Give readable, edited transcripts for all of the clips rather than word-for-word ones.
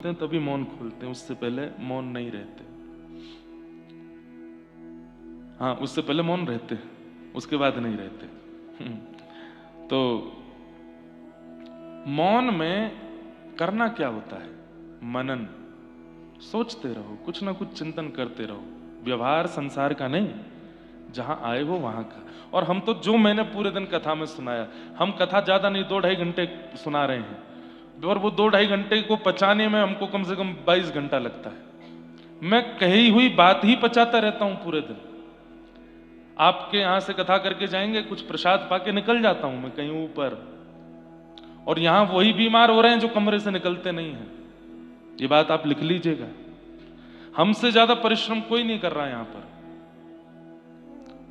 हैं तभी मौन खोलते हैं, उससे पहले मौन नहीं रहते। हाँ, उससे पहले मौन रहते, उसके बाद नहीं रहते। तो मौन में करना क्या होता है? मनन, सोचते रहो, कुछ ना कुछ चिंतन करते रहो। व्यवहार संसार का नहीं, जहां आए हो वहां का। और हम तो जो मैंने पूरे दिन कथा में सुनाया, हम कथा ज्यादा नहीं 2-2.5 घंटे सुना रहे हैं, और वो 2-2.5 घंटे को पचाने में हमको कम से कम 22 घंटा लगता है। मैं कही हुई बात ही पचाता रहता हूं पूरे दिन। आपके यहां से कथा करके जाएंगे, कुछ प्रसाद पाके निकल जाता हूं मैं कहीं ऊपर, और यहां वही बीमार हो रहे हैं जो कमरे से निकलते नहीं हैं। ये बात आप लिख लीजिएगा। हमसे ज्यादा परिश्रम कोई नहीं कर रहा है यहां पर।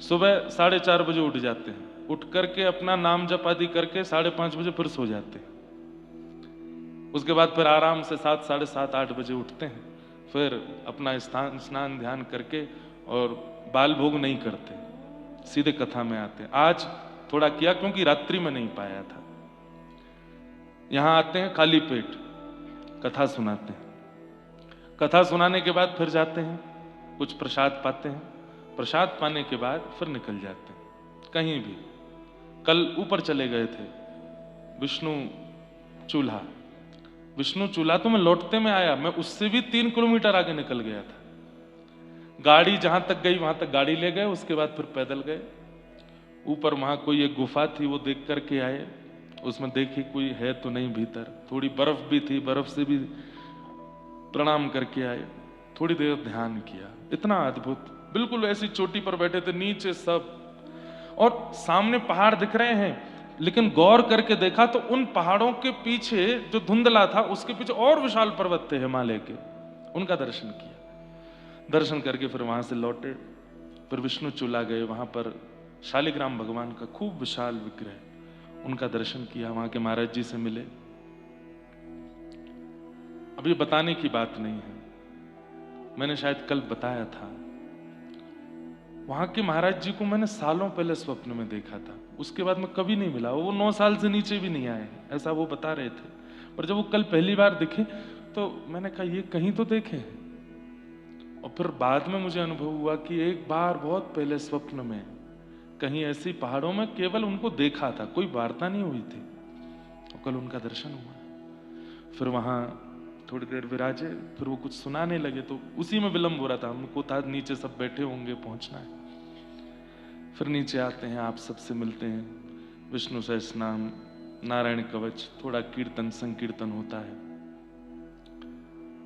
सुबह 4:30 बजे उठ जाते हैं, उठ करके अपना नाम जप आदि करके 5:30 बजे फिर सो जाते हैं। उसके बाद फिर आराम से 7, 7:30, 8 बजे उठते हैं, फिर अपना स्नान ध्यान करके, और बाल भोग नहीं करते, सीधे कथा में आते हैं। आज थोड़ा किया क्योंकि रात्रि में नहीं पाया था। यहां आते हैं खाली पेट, कथा सुनाते हैं। कथा सुनाने के बाद फिर जाते हैं, कुछ प्रसाद पाते हैं, प्रसाद पाने के बाद फिर निकल जाते हैं कहीं भी। कल ऊपर चले गए थे विष्णु चूल्हा। विष्णु चूल्हा तो मैं लौटते में आया, मैं उससे भी 3 किलोमीटर आगे निकल गया था। गाड़ी जहां तक गई वहां तक गाड़ी ले गए, उसके बाद फिर पैदल गए। ऊपर वहां कोई एक गुफा थी, वो देख करके आए। उसमें देखी कोई है तो नहीं भीतर, थोड़ी बर्फ भी थी, बर्फ से भी प्रणाम करके आए। थोड़ी देर ध्यान किया, इतना अद्भुत, बिल्कुल ऐसी चोटी पर बैठे थे, नीचे सब, और सामने पहाड़ दिख रहे हैं, लेकिन गौर करके देखा तो उन पहाड़ों के पीछे जो धुंधला था, उसके पीछे और विशाल पर्वत थे हिमालय के। उनका दर्शन किया, दर्शन करके फिर वहां से लौटे। फिर विष्णु चूल्हा गए, वहां पर शालिग्राम भगवान का खूब विशाल विग्रह, उनका दर्शन किया। वहां के महाराज जी से मिले। अब ये बताने की बात नहीं है, मैंने शायद कल बताया था। वहां के महाराज जी को मैंने सालों पहले स्वप्न में देखा था, उसके बाद मैं कभी नहीं मिला। वो 9 साल से नीचे भी नहीं आए, ऐसा वो बता रहे थे। पर जब वो कल पहली बार दिखे तो मैंने कहा ये कहीं तो देखे हैं। और फिर बाद में मुझे अनुभव हुआ कि एक बार बहुत पहले स्वप्न में कहीं ऐसी पहाड़ों में केवल उनको देखा था, कोई वार्ता नहीं हुई थी, और कल उनका दर्शन हुआ। फिर वहां थोड़ी देर विराजे, फिर वो कुछ सुनाने लगे, तो उसी में विलंब हो रहा था। हमको था नीचे सब बैठे होंगे, पहुंचना है। फिर नीचे आते हैं, आप सबसे मिलते हैं, विष्णु सहस्रनाम, नारायण कवच, थोड़ा कीर्तन संकीर्तन होता है।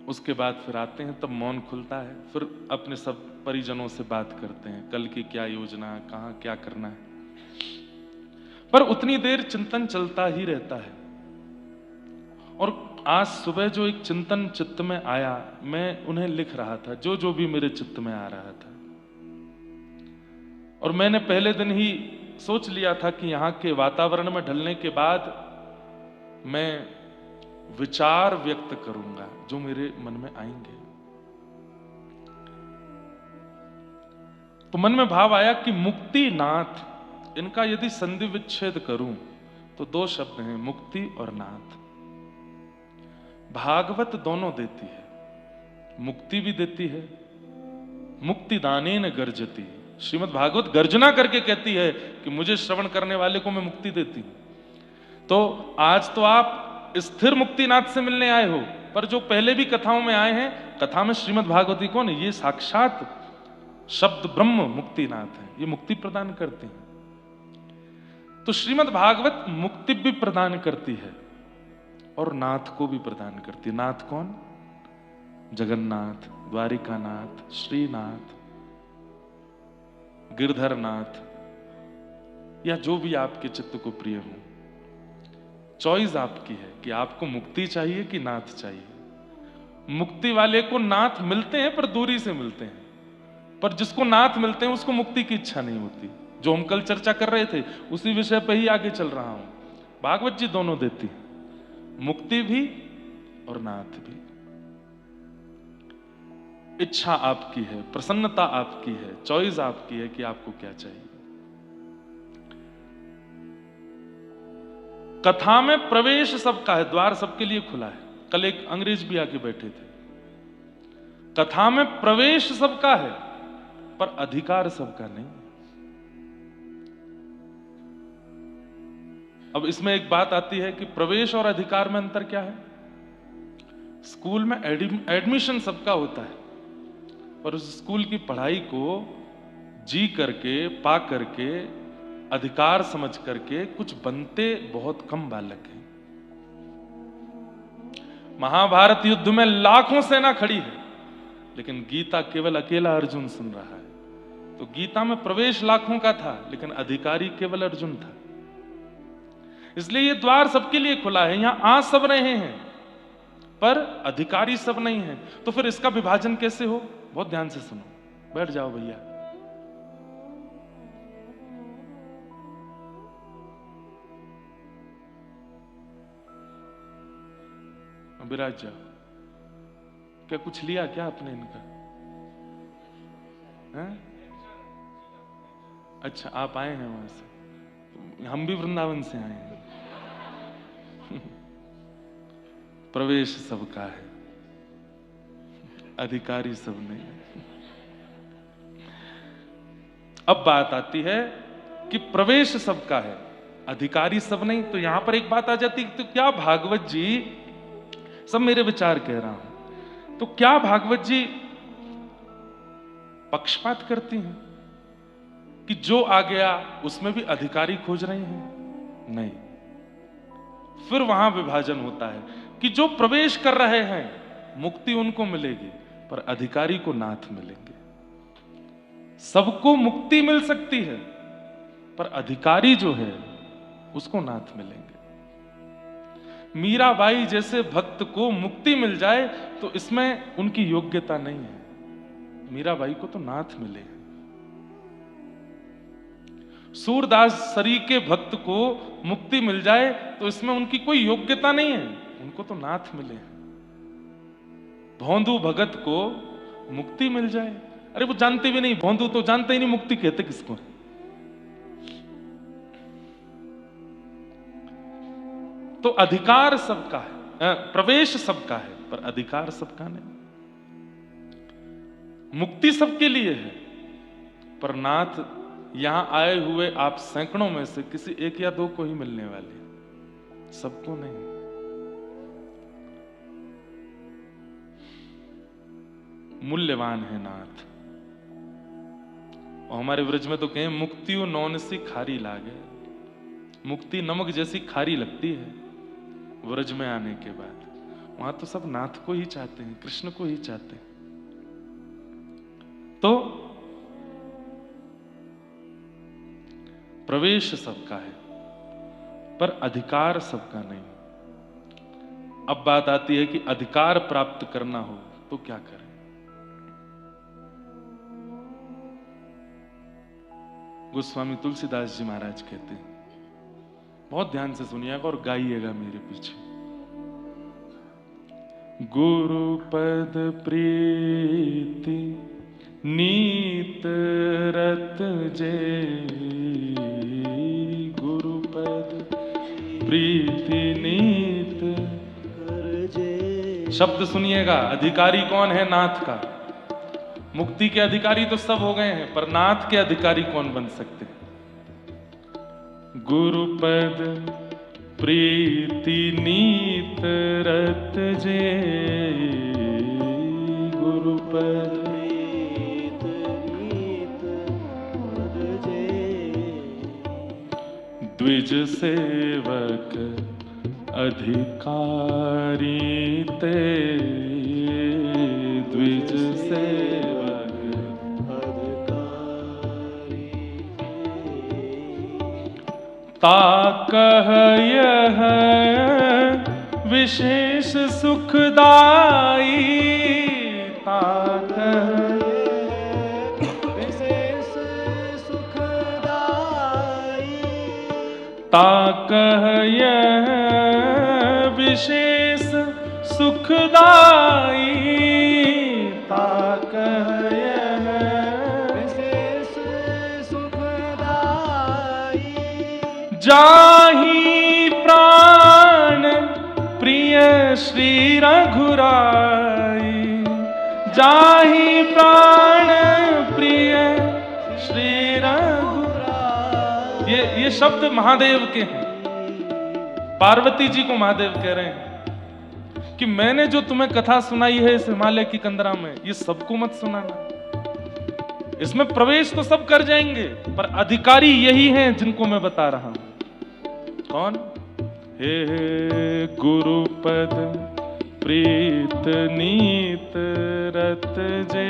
उसके बाद फिर आते हैं, तब मौन खुलता है। फिर अपने सब परिजनों से बात करते हैं, कल की क्या योजना, कहाँ क्या करना है। पर उतनी देर चिंतन चलता ही रहता है। और आज सुबह जो एक चिंतन चित्त में आया, मैं उन्हें लिख रहा था, जो जो भी मेरे चित्त में आ रहा था। और मैंने पहले दिन ही सोच लिया था कि यहां के वातावरण में ढलने के बाद मैं विचार व्यक्त करूंगा जो मेरे मन में आएंगे। तो मन में भाव आया कि मुक्ति नाथ, इनका यदि संधि विच्छेद करूं तो 2 शब्द हैं, मुक्ति और नाथ। भागवत दोनों देती है, मुक्ति भी देती है, मुक्ति दानेन गर्जती। श्रीमद् भागवत गर्जना करके कहती है कि मुझे श्रवण करने वाले को मैं मुक्ति देती हूं। तो आज तो आप स्थिर मुक्तिनाथ से मिलने आए हो, पर जो पहले भी कथाओं में आए हैं, कथा में श्रीमद् भागवती कौन है? ये साक्षात शब्द ब्रह्म मुक्तिनाथ है, ये मुक्ति प्रदान करते हैं। तो श्रीमद् भागवत मुक्ति भी प्रदान करती है और नाथ को भी प्रदान करती है। नाथ कौन? जगन्नाथ, द्वारिकानाथ, श्रीनाथ, गिरधरनाथ, या जो भी आपके चित्त को प्रिय हो। चॉइस आपकी है कि आपको मुक्ति चाहिए कि नाथ चाहिए। मुक्ति वाले को नाथ मिलते हैं, पर दूरी से मिलते हैं, पर जिसको नाथ मिलते हैं उसको मुक्ति की इच्छा नहीं होती। जो हम कल चर्चा कर रहे थे उसी विषय पे ही आगे चल रहा हूं। भागवत जी दोनों देती, मुक्ति भी और नाथ भी। इच्छा आपकी है, प्रसन्नता आपकी है, चॉइस आपकी है कि आपको क्या चाहिए। कथा में प्रवेश सबका है, द्वार सबके लिए खुला है। कल एक अंग्रेज भी आके बैठे थे। कथा में प्रवेश सबका है पर अधिकार सबका नहीं। अब इसमें एक बात आती है कि प्रवेश और अधिकार में अंतर क्या है। स्कूल में एडमिशन सबका होता है, पर उस स्कूल की पढ़ाई को जी करके, पा करके, अधिकार समझ करके कुछ बनते बहुत कम बालक हैं। महाभारत युद्ध में लाखों सेना खड़ी है, लेकिन गीता केवल अकेला अर्जुन सुन रहा है। तो गीता में प्रवेश लाखों का था, लेकिन अधिकारी केवल अर्जुन था। इसलिए ये द्वार सबके लिए खुला है। यहां आ सब रहे हैं, पर अधिकारी सब नहीं है। तो फिर इसका विभाजन कैसे हो? बहुत ध्यान से सुनो, बैठ जाओ भैया। विराज जाओ। क्या कुछ लिया क्या आपने इनका? है? अच्छा, आप आए हैं वहां से, हम भी वृंदावन से आए हैं। प्रवेश सबका है, अधिकारी सब नहीं। अब बात आती है कि प्रवेश सबका है, अधिकारी सब नहीं। तो यहां पर एक बात आ जाती है, तो क्या भागवत जी, सब मेरे विचार कह रहा हूं, तो क्या भागवत जी पक्षपात करती हैं कि जो आ गया उसमें भी अधिकारी खोज रहे हैं? नहीं। फिर वहां विभाजन होता है कि जो प्रवेश कर रहे हैं मुक्ति उनको मिलेगी, पर अधिकारी को नाथ मिलेंगे। सबको मुक्ति मिल सकती है, पर अधिकारी जो है उसको नाथ मिलेंगे। मीराबाई जैसे भक्त को मुक्ति मिल जाए तो इसमें उनकी योग्यता नहीं है। मीराबाई को तो नाथ मिले। सूरदास सरी के भक्त को मुक्ति मिल जाए तो इसमें उनकी कोई योग्यता नहीं है, उनको तो नाथ मिले। भौंदू भगत को मुक्ति मिल जाए, अरे वो जानते भी नहीं, भौंदू तो जानते ही नहीं मुक्ति कहते किसको। तो अधिकार सबका है, प्रवेश सबका है, पर अधिकार सबका नहीं। मुक्ति सबके लिए है, पर नाथ यहां आए हुए आप सैकड़ों में से किसी एक या दो को ही मिलने वाले, सबको नहीं। मूल्यवान है नाथ। और हमारे व्रज में तो कहें मुक्ति नौन सी खारी लागे। मुक्ति नमक जैसी खारी लगती है व्रज में आने के बाद। वहां तो सब नाथ को ही चाहते हैं, कृष्ण को ही चाहते हैं। तो प्रवेश सबका है, पर अधिकार सबका नहीं। अब बात आती है कि अधिकार प्राप्त करना हो तो क्या करें। गोस्वामी तुलसीदास जी महाराज कहते हैं, बहुत ध्यान से सुनिएगा और गाइएगा मेरे पीछे। गुरु पद प्रीति नीत रत जे, गुरु पद प्रीति नीत जे। शब्द सुनिएगा, अधिकारी कौन है? नाथ का। मुक्ति के अधिकारी तो सब हो गए हैं, पर नाथ के अधिकारी कौन बन सकते? गुरु पद प्रीति नीत रत जे, गुरु पद द्विज सेवक अधिकारी ते, द्विज सेवक अधिकारी ता कह यह विशेष सुखदाई, ता ताकह यह विशेष सुखदाई, ताकह यह विशेष सुखदाई। जाहि प्राण प्रिय श्री रघुराई, जाहि प्राण प्रिय श्री रघुराई। ये शब्द महादेव के हैं। पार्वती जी को महादेव कह रहे हैं कि मैंने जो तुम्हें कथा सुनाई है इस हिमालय की कंदरा में, ये सबको मत सुनाना। इसमें प्रवेश तो सब कर जाएंगे, पर अधिकारी यही हैं जिनको मैं बता रहा हूं। कौन? हे गुरुपद प्रीत नीत रत जे,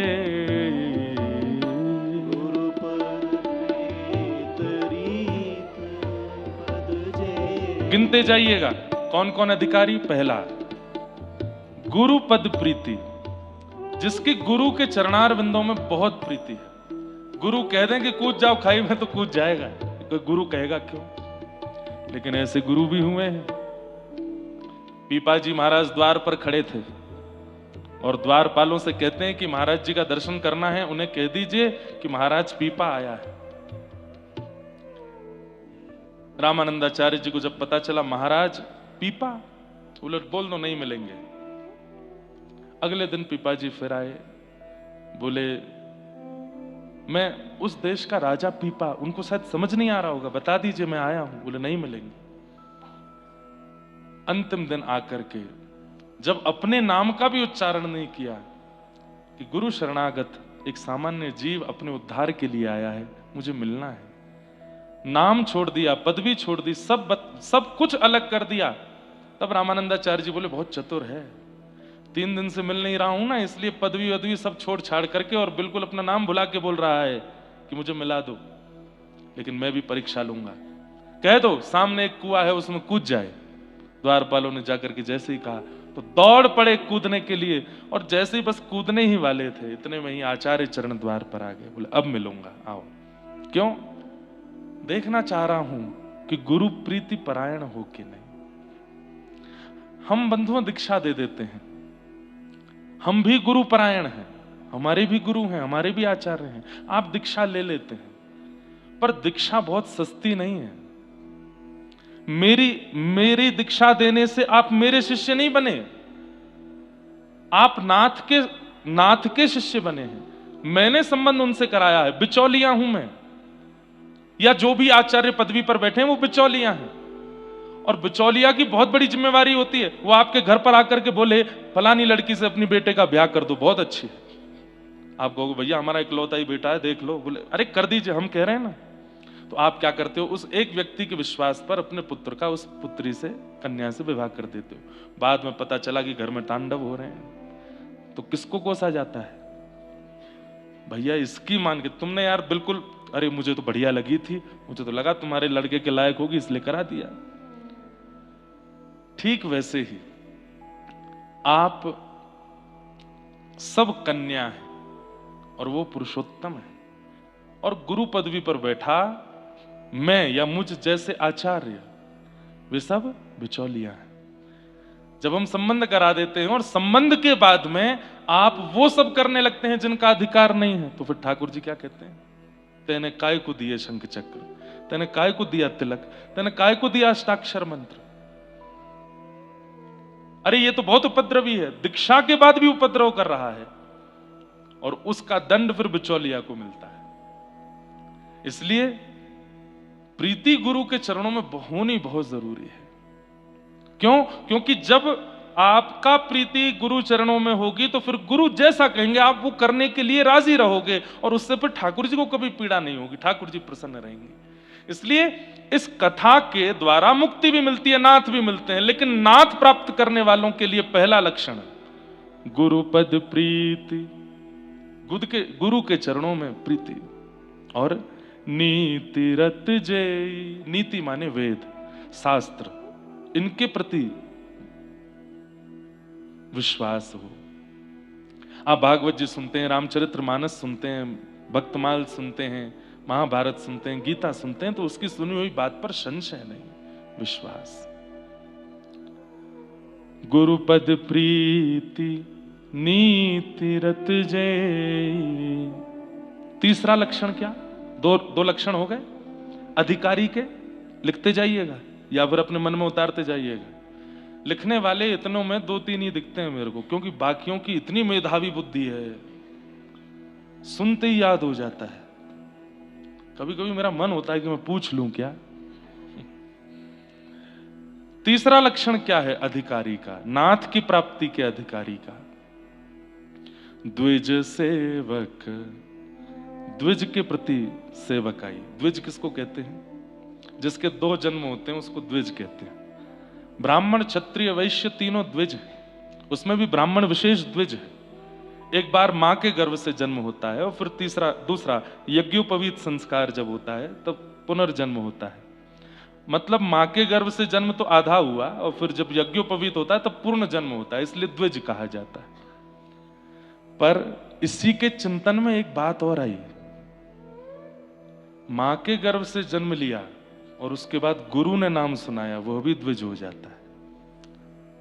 गिनते जाइएगा कौन कौन अधिकारी। पहला, गुरु पद प्रीति, जिसकी गुरु के चरणार बिंदों में बहुत प्रीति है। गुरु कह दें कि कूद जाओ खाई में तो कूद जाएगा, कोई गुरु कहेगा क्यों? लेकिन ऐसे गुरु भी हुए हैं। पीपाजी महाराज द्वार पर खड़े थे और द्वारपालों से कहते हैं कि महाराज जी का दर्शन करना है, उन्हें कह दीजिए कि महाराज पीपा आया है। रामानंदाचार्य जी को जब पता चला महाराज पीपा, उलट बोल दो नहीं मिलेंगे। अगले दिन पीपा जी फिर आए, बोले मैं उस देश का राजा पीपा, उनको शायद समझ नहीं आ रहा होगा, बता दीजिए मैं आया हूं। बोले नहीं मिलेंगे। अंतिम दिन आकर के जब अपने नाम का भी उच्चारण नहीं किया कि गुरु शरणागत एक सामान्य जीव अपने उद्धार के लिए आया है, मुझे मिलना है, नाम छोड़ दिया, पदवी छोड़ दी, सब कुछ अलग कर दिया, तब रामानंदाचार्य जी बोले बहुत चतुर है, 3 दिन से मिल नहीं रहा हूं ना, इसलिए पदवी वदवी सब छोड़ छाड़ करके और बिल्कुल अपना नाम भुला के बोल रहा है कि मुझे मिला दो, लेकिन मैं भी परीक्षा लूंगा। कह दो सामने एक कुआं है उसमें कूद जाए। द्वारपालों ने जाकर के जैसे ही कहा तो दौड़ पड़े कूदने के लिए, और जैसे ही बस कूदने ही वाले थे इतने में ही आचार्य चरण द्वार पर आ गए। बोले अब मिलूंगा, आओ। क्यों? देखना चाह रहा हूं कि गुरु प्रीति परायण हो कि नहीं। हम बंधुओं दीक्षा दे देते हैं, हम भी गुरु परायण हैं, हमारे भी गुरु हैं, हमारे भी आचार्य हैं, आप दीक्षा ले लेते हैं, पर दीक्षा बहुत सस्ती नहीं है। मेरी दीक्षा देने से आप मेरे शिष्य नहीं बने, आप नाथ के शिष्य बने हैं। मैंने संबंध उनसे कराया है, बिचौलिया हूं मैं, या जो भी आचार्य पदवी पर बैठे हैं वो बिचौलिया हैं। और बिचौलिया की बहुत बड़ी जिम्मेवारी होती है, वो आपके घर पर आकर के बोले फलानी लड़की से अपनी बेटे का ब्याह कर दो, बहुत अच्छी है। आप कहोगे भैया हमारा इकलौता ही बेटा है, देख लो। बोले अरे कर दीजिए, हम कह रहे हैं ना। तो आप क्या करते हो, उस एक व्यक्ति के विश्वास पर अपने पुत्र का उस पुत्री से, कन्या से विवाह कर देते हो। बाद में पता चला कि घर में तांडव हो रहे हैं, तो किसको कोसा जाता है? भैया इसकी मान के तुमने यार बिल्कुल, अरे मुझे तो बढ़िया लगी थी, मुझे तो लगा तुम्हारे लड़के के लायक होगी इसलिए करा दिया। ठीक वैसे ही आप सब कन्या है और वो पुरुषोत्तम है, और गुरु पदवी पर बैठा मैं या मुझ जैसे आचार्य, वे सब बिचौलिया हैं। जब हम संबंध करा देते हैं और संबंध के बाद में आप वो सब करने लगते हैं जिनका अधिकार नहीं है, तो फिर ठाकुर जी क्या कहते हैं? तेने काय को दिए शंख चक्र, तेने काय को दिया तिलक, तेने काय को दिया अष्टाक्षर मंत्र। अरे ये तो बहुत उपद्रवी है, दीक्षा के बाद भी उपद्रव कर रहा है, और उसका दंड फिर बिचौलिया को मिलता है। इसलिए प्रीति गुरु के चरणों में होनी बहुत जरूरी है। क्यों? क्योंकि जब आपका प्रीति गुरु चरणों में होगी तो फिर गुरु जैसा कहेंगे आप वो करने के लिए राजी रहोगे, और उससे फिर ठाकुर जी को कभी पीड़ा नहीं होगी, ठाकुर जी प्रसन्न रहेंगे। इसलिए इस कथा के द्वारा मुक्ति भी मिलती है, नाथ भी मिलते हैं, लेकिन नाथ प्राप्त करने वालों के लिए पहला लक्षण गुरुपद प्रीति, गुरु के चरणों में प्रीति, और नीति रत जय। नीति माने वेद शास्त्र, इनके प्रति विश्वास हो। आप भागवत जी सुनते हैं, रामचरितमानस सुनते हैं, भक्तमाल सुनते हैं, महाभारत सुनते हैं, गीता सुनते हैं, तो उसकी सुनी हुई बात पर संशय नहीं, विश्वास। गुरुपद प्रीति नीति रत जय। तीसरा लक्षण क्या? दो लक्षण हो गए अधिकारी के, लिखते जाइएगा या फिर अपने मन में उतारते जाइएगा। लिखने वाले इतनों में 2-3 ही दिखते हैं मेरे को, क्योंकि बाकियों की इतनी मेधावी बुद्धि है, सुनते ही याद हो जाता है। कभी कभी मेरा मन होता है कि मैं पूछ लूं क्या। तीसरा लक्षण क्या है अधिकारी का, नाथ की प्राप्ति के अधिकारी का? द्विज सेवक, द्विज के प्रति सेवकाई। द्विज किसको कहते हैं? जिसके 2 जन्म होते हैं उसको द्विज कहते हैं। ब्राह्मण क्षत्रिय वैश्य तीनों द्विज है, उसमें भी ब्राह्मण विशेष द्विज है। एक बार मां के गर्भ से जन्म होता है और फिर दूसरा यज्ञोपवीत संस्कार जब होता है तब पुनर्जन्म होता है। मतलब मां के गर्भ से जन्म तो आधा हुआ और फिर जब यज्ञोपवीत होता है तब पूर्ण जन्म होता है, इसलिए द्विज कहा जाता है। पर इसी के चिंतन में एक बात और आई, मां के गर्भ से जन्म लिया और उसके बाद गुरु ने नाम सुनाया, वह भी द्विज हो जाता है।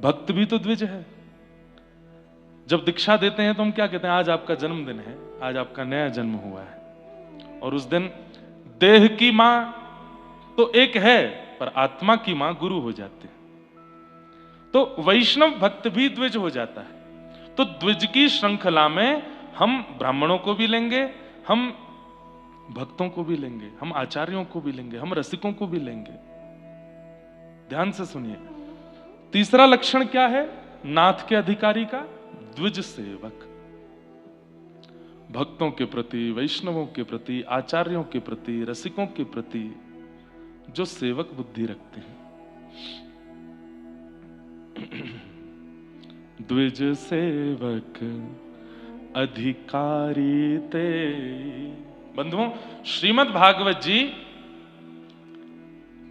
भक्त भी तो द्विज है। जब दीक्षा देते हैं तो हम क्या कहते हैं? आज आपका जन्मदिन है, आज आपका नया जन्म हुआ है। और उस दिन देह की मां तो एक है पर आत्मा की मां गुरु हो जाते हैं। तो वैष्णव भक्त भी द्विज हो जाता है। तो द्विज की श्रृंखला में हम ब्राह्मणों को भी लेंगे, हम भक्तों को भी लेंगे, हम आचार्यों को भी लेंगे, हम रसिकों को भी लेंगे। ध्यान से सुनिए, तीसरा लक्षण क्या है नाथ के अधिकारी का? द्विज सेवक। भक्तों के प्रति, वैष्णवों के प्रति, आचार्यों के प्रति, रसिकों के प्रति जो सेवक बुद्धि रखते हैं। द्विज सेवक अधिकारी ते। बंधुओं, श्रीमद् भागवत जी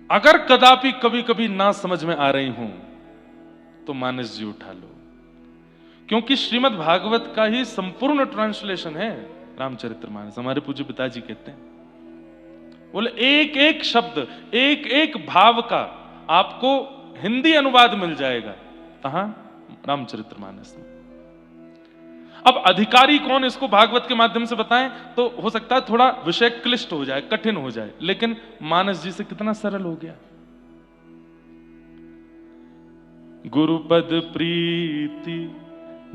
अगर कदापि कभी कभी ना समझ में आ रही हूं तो मानस जी उठा लो, क्योंकि श्रीमद् भागवत का ही संपूर्ण ट्रांसलेशन है रामचरितमानस। हमारे पूज्य पिताजी कहते हैं, बोले एक एक शब्द, एक एक भाव का आपको हिंदी अनुवाद मिल जाएगा। कहां? रामचरितमानस में। अब अधिकारी कौन, इसको भागवत के माध्यम से बताएं तो हो सकता है थोड़ा विषय क्लिष्ट हो जाए, कठिन हो जाए, लेकिन मानस जी से कितना सरल हो गया। गुरुपद प्रीति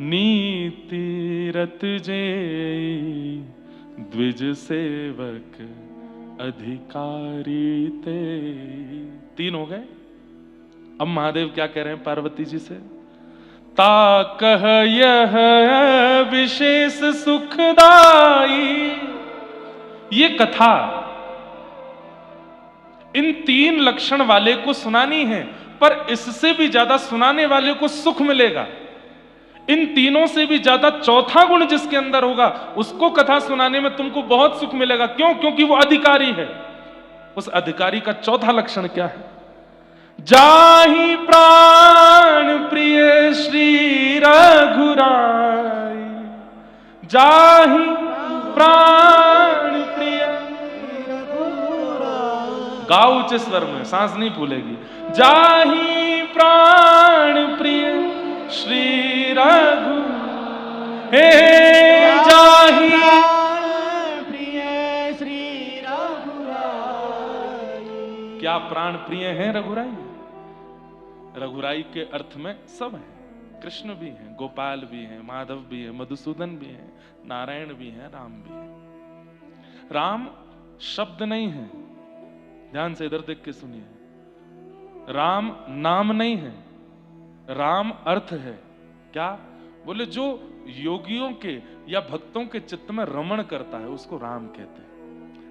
नीति रत जे, द्विज सेवक अधिकारी ते। 3 हो गए। अब महादेव क्या कह रहे हैं पार्वती जी से? ता कह यह विशेष सुखदाई। ये कथा इन 3 लक्षण वाले को सुनानी है, पर इससे भी ज्यादा सुनाने वाले को सुख मिलेगा। इन तीनों से भी ज्यादा चौथा गुण जिसके अंदर होगा उसको कथा सुनाने में तुमको बहुत सुख मिलेगा। क्यों? क्योंकि वो अधिकारी है। उस अधिकारी का चौथा लक्षण क्या है? जाहि प्राण प्रिय श्री रघुराई। जाहि प्राण प्रिय, गाओ उच्च स्वर में, सांस नहीं फूलेगी। जाहि प्राण प्रिय श्री रघु, हे जाहि प्रिय श्री रघुराई। क्या प्राण प्रिय हैं रघुराई? रघुराई के अर्थ में सब है। कृष्ण भी हैं, गोपाल भी हैं, माधव भी है, मधुसूदन भी है, नारायण भी है, राम भी है। राम शब्द नहीं है, ध्यान से इधर देख के सुनिए। राम नाम नहीं है, राम अर्थ है। क्या? बोले जो योगियों के या भक्तों के चित्त में रमण करता है उसको राम कहते हैं।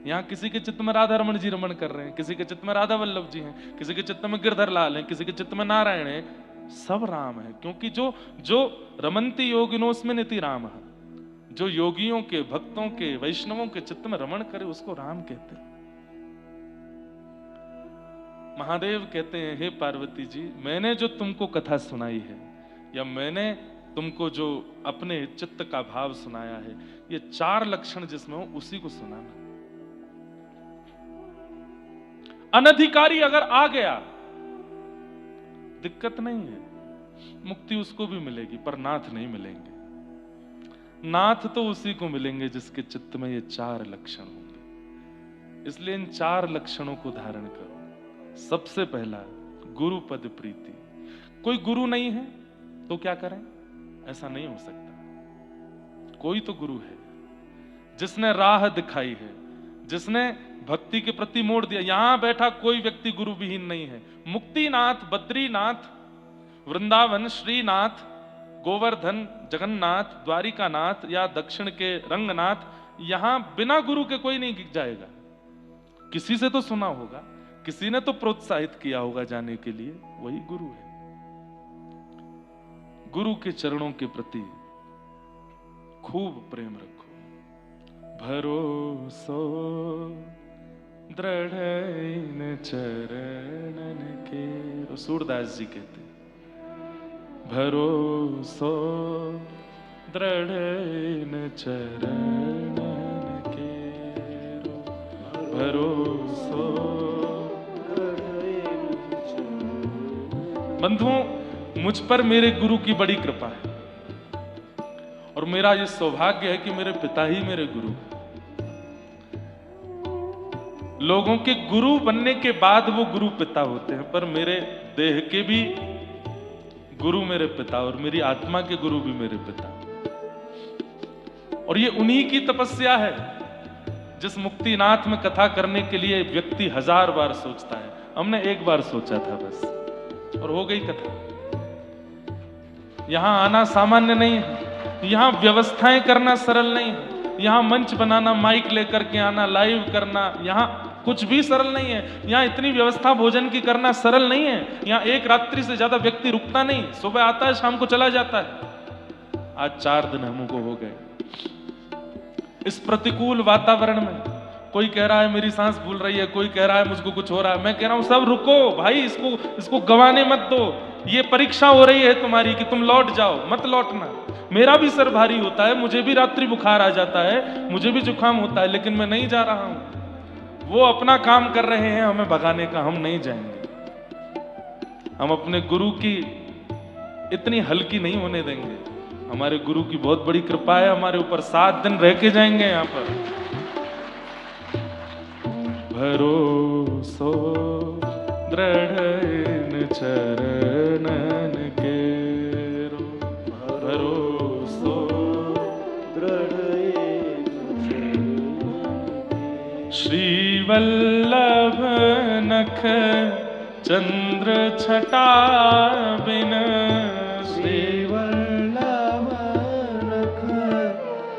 यहां किसी के चित्त में राधा रमण जी रमण कर रहे हैं, किसी के चित्त में राधा वल्लभ जी हैं, किसी के चित्त में गिरधर लाल हैं, किसी के चित्त में नारायण है, सब राम है। क्योंकि जो रमन्ति योगिनोस्मिन निति राम है, जो योगियों के, भक्तों के, वैष्णवों के चित्त में रमण करे उसको राम कहते हैं। महादेव कहते हैं, हे पार्वती जी, मैंने जो तुमको कथा सुनाई है या मैंने तुमको जो अपने चित्त का भाव सुनाया है, ये 4 लक्षण जिसमें हो उसी को सुनाना। अनधिकारी अगर आ गया दिक्कत नहीं है, मुक्ति उसको भी मिलेगी, पर नाथ नहीं मिलेंगे। नाथ तो उसी को मिलेंगे जिसके चित्त में ये 4 लक्षण होंगे। इसलिए इन 4 लक्षणों को धारण करो। सबसे पहला गुरु पद प्रीति। कोई गुरु नहीं है तो क्या करें? ऐसा नहीं हो सकता। कोई तो गुरु है जिसने राह दिखाई है, जिसने भक्ति के प्रति मोड़ दिया। यहां बैठा कोई व्यक्ति गुरु विहीन नहीं है। मुक्तिनाथ, बद्रीनाथ, वृंदावन, श्रीनाथ, गोवर्धन, जगन्नाथ, द्वारिकानाथ या दक्षिण के रंगनाथ, यहां बिना गुरु के कोई नहीं जाएगा। किसी से तो सुना होगा, किसी ने तो प्रोत्साहित किया होगा जाने के लिए, वही गुरु है। गुरु के चरणों के प्रति खूब प्रेम रखो। भरोसो दृढ़ इन चरणन के, सूरदास जी कहते हैं, भरोसो दृढ़ इन चरणन के, भरोसो। बंधुओं, मुझ पर मेरे गुरु की बड़ी कृपा है और मेरा ये सौभाग्य है कि मेरे पिता ही मेरे गुरु। लोगों के गुरु बनने के बाद वो गुरु पिता होते हैं, पर मेरे देह के भी गुरु मेरे पिता और मेरी आत्मा के गुरु भी मेरे पिता। और ये उन्हीं की तपस्या है जिस मुक्तिनाथ में कथा करने के लिए व्यक्ति 1000 बार सोचता है। हमने एक बार सोचा था बस और हो गई कथा। यहां आना सामान्य नहीं है, यहां व्यवस्थाएं करना सरल नहीं है, यहां मंच बनाना, माइक लेकर के आना, लाइव करना, यहां कुछ भी सरल नहीं है। यहां इतनी व्यवस्था भोजन की करना सरल नहीं है। यहां एक रात्रि से ज्यादा व्यक्ति रुकता नहीं, सुबह आता है शाम को चला जाता है। आज 4 दिन हमको हो गए इस प्रतिकूल वातावरण में। कोई कह रहा है मेरी सांस फूल रही है, कोई कह रहा है मुझको कुछ हो रहा है। मैं कह रहा हूं सब रुको भाई, इसको गंवाने मत दो। ये परीक्षा हो रही है तुम्हारी कि तुम लौट जाओ, मत लौटना। मेरा भी सर भारी होता है, मुझे भी रात्रि बुखार आ जाता है, मुझे भी जुकाम होता है, लेकिन मैं नहीं जा रहा हूं। वो अपना काम कर रहे हैं हमें भगाने का, हम नहीं जाएंगे। हम अपने गुरु की इतनी हल्की नहीं होने देंगे। हमारे गुरु की बहुत बड़ी कृपा है हमारे ऊपर। 7 दिन रह के जाएंगे यहां पर। भरोसो दृढ़ इन चरणन केरो, भरोसो दृढ़ इन श्री वल्लभ नख चंद्र छटा बिन, श्री वल्लभ नख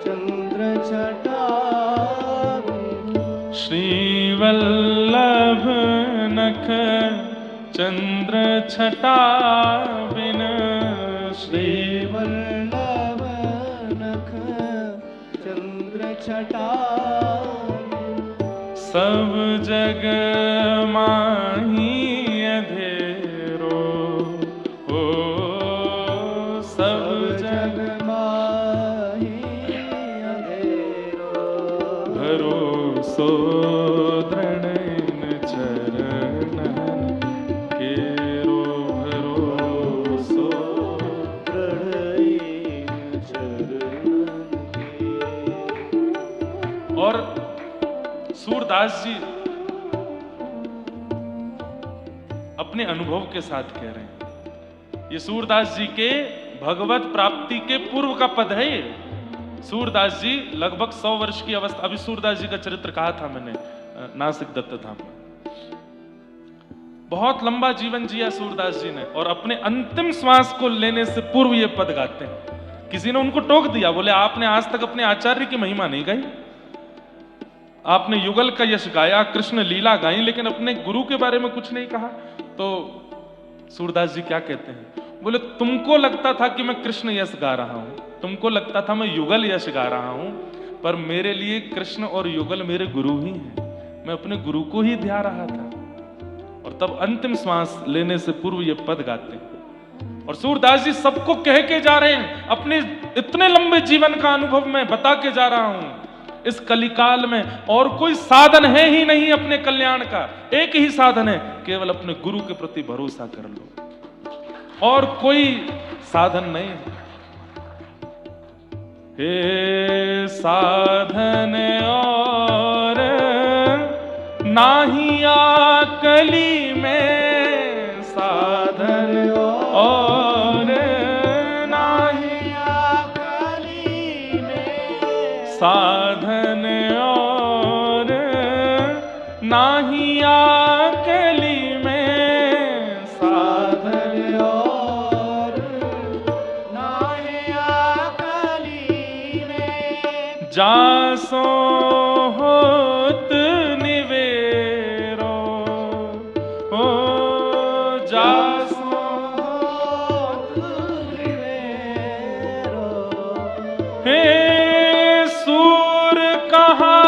चंद्र छटा, श्री वल्लभ नख चंद्र छटा बिन, श्री वल्लभ नख चंद्र छटा, सब जग माही अधेरो, ओ सब जग माही अंधेरो, भरोसो दृढ़ इन चरणन केरो, भरोसो दृढ़ इन चरणन के। और सूरदास जी अपने अनुभव के साथ कह रहे हैं। ये सूरदास जी के भगवत प्राप्ति के पूर्व का पद है ये। सूरदास जी लगभग 100 वर्ष की अवस्था, अभी सूरदास जी का चरित्र कहा था मैंने नासिक दत्त धाम में। बहुत लंबा जीवन जिया सूरदास जी ने और अपने अंतिम श्वास को लेने से पूर्व ये पद गाते हैं। किसी ने उनको टोक दिया, बोले आपने आज तक अपने आचार्य की महिमा नहीं गाई, आपने युगल का यश गाया, कृष्ण लीला गाई, लेकिन अपने गुरु के बारे में कुछ नहीं कहा। तो सूरदास जी क्या कहते हैं, बोले तुमको लगता था कि मैं कृष्ण यश गा रहा हूं, तुमको लगता था मैं युगल यश गा रहा हूं, पर मेरे लिए कृष्ण और युगल मेरे गुरु ही हैं। मैं अपने गुरु को ही ध्या रहा था। और तब अंतिम श्वास लेने से पूर्व ये पद गाते हैं। और सूरदास जी सबको कह के जा रहे हैं, अपने इतने लंबे जीवन का अनुभव मैं बता के जा रहा हूं। इस कलिकाल में और कोई साधन है ही नहीं अपने कल्याण का, एक ही साधन है, केवल अपने गुरु के प्रति भरोसा कर लो, और कोई साधन नहीं है। हे साधन और नाही आकली में, साधन और साधन और नाही आकली में, साधन और नाही आकली में, जासो होत निवेरो, ओ जासो होत निवेरो। हे सूर कहा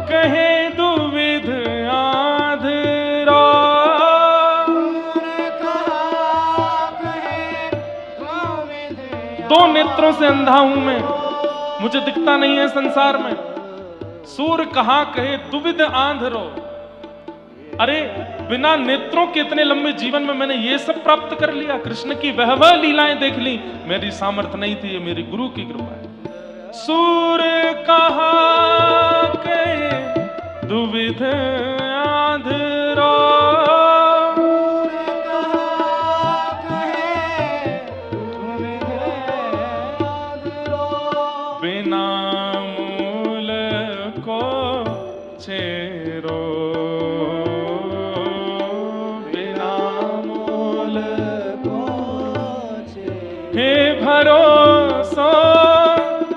कहे दुविध आंधरा, दो नेत्रों से अंधा हूं मैं, मुझे दिखता नहीं है संसार में। सूर कहा कहे दुविध आंधरो, अरे बिना नेत्रों के इतने लंबे जीवन में मैंने ये सब प्राप्त कर लिया, कृष्ण की वह लीलाएं देख ली। मेरी सामर्थ्य नहीं थी, ये मेरी गुरु की कृपा है। सूर कहा कहे दुविध आंधरो, बिना मूल को छेरो, बिना मूल को छेरो। हे भरोसो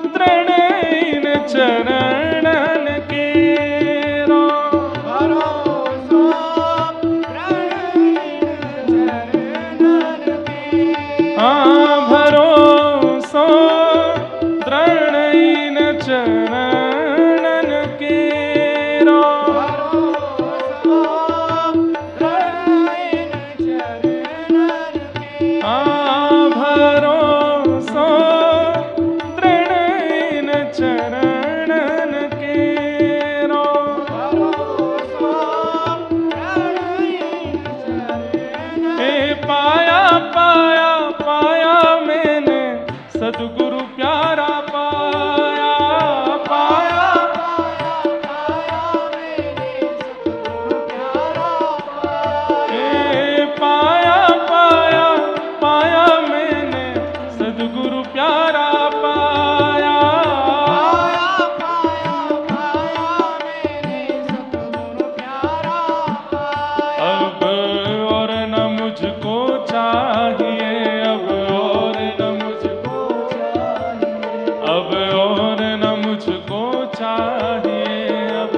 दृढ़ इन चरणन केरो, भरोसा दृढ़ इन चरणन केरो। हाँ भरोसो दृढ़ इन चरणन केरो, हाँ भरोसो दृढ़ इन चरणन केरो। हे पाया पाया पाया मैंने सद्गुरु प्यारा पाया, पाया हे पाया पाया पाया मैंने सद्गुरु प्यारा पाया, अब और न मुझको चाहिए, अब और न मुझको, अब और न मुझको चाहिए, अब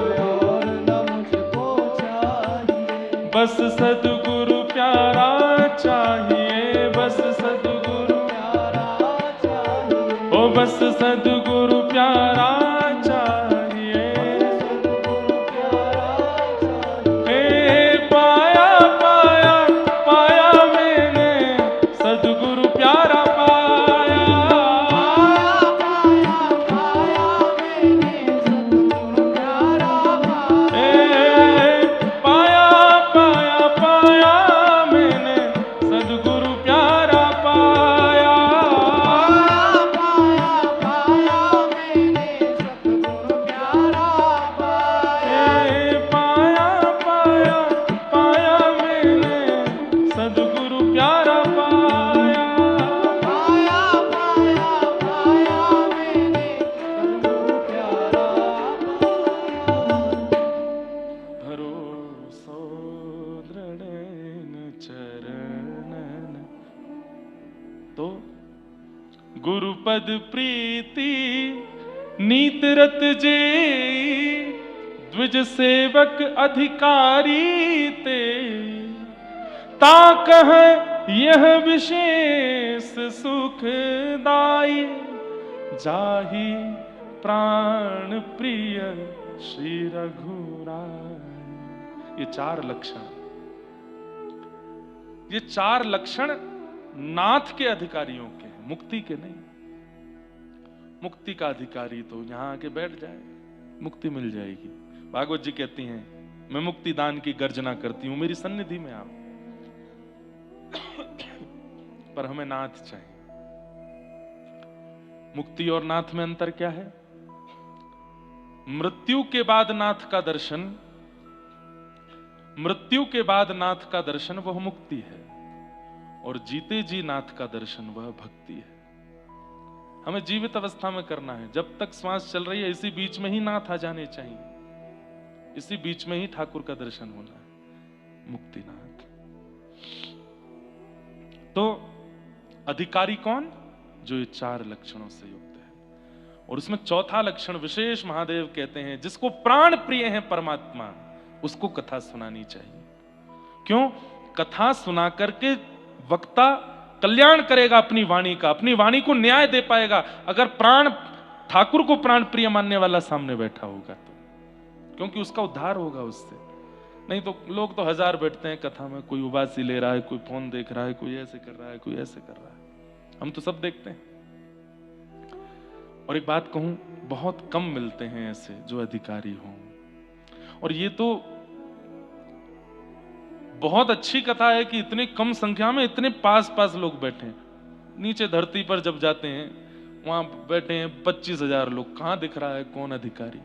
बस सद्गुरु प्यारा चाहिए, बस सद्गुरु, ओ बस सद्गुरु प्यारा चाहिए। हे पाया पाया पाया मैंने सद्गुरु प्यारा पाया, हे पाया पाया पाया मैंने सद्गुरु प्यारा पाया, हे पाया पाया पाया मैंने सद्गुरु प्यारा पाया, भरोसो दृढ़ इन चरणन। तो गुरुपद प्रीति नीत रत जे, द्विज सेवक अधिकारी ते, ता कह यह विशेष सुखदाई, जाहि प्राण प्रिय श्री रघुराय। ये चार लक्षण, ये चार लक्षण नाथ के अधिकारियों के हैं, मुक्ति के नहीं। मुक्ति का अधिकारी तो यहां आके बैठ जाए, मुक्ति मिल जाएगी। भागवत जी कहती हैं, मैं मुक्ति दान की गर्जना करती हूं, मेरी सन्निधि में आओ। पर हमें नाथ चाहिए। मुक्ति और नाथ में अंतर क्या है? मृत्यु के बाद नाथ का दर्शन, मृत्यु के बाद नाथ का दर्शन वह मुक्ति है, और जीते जी नाथ का दर्शन वह भक्ति है। हमें जीवित अवस्था में करना है, जब तक श्वास चल रही है इसी बीच में ही नाथ आ जाने चाहिए, इसी बीच में ही ठाकुर का दर्शन होना है, मुक्तिनाथ। तो अधिकारी कौन? जो ये 4 लक्षणों से युक्त है। और उसमें चौथा लक्षण विशेष महादेव कहते हैं, जिसको प्राण प्रिय है परमात्मा, उसको कथा सुनानी चाहिए। क्यों? कथा सुना करके वक्ता कल्याण करेगा अपनी वाणी का, अपनी वाणी को न्याय दे पाएगा, अगर प्राण ठाकुर को प्राण प्रिय मानने वाला सामने बैठा होगा तो, क्योंकि उसका उद्धार होगा उससे। नहीं तो लोग तो 1000 बैठते हैं कथा में, कोई उबासी ले रहा है, कोई फोन देख रहा है, कोई ऐसे कर रहा है, कोई ऐसे कर रहा है, हम तो सब देखते हैं। और एक बात कहूं, बहुत कम मिलते हैं ऐसे जो अधिकारी हों। और ये तो बहुत अच्छी कथा है कि इतनी कम संख्या में इतने पास पास लोग बैठे हैं। नीचे धरती पर जब जाते हैं वहां बैठे हैं 25,000 लोग, कहां दिख रहा है कौन अधिकारी?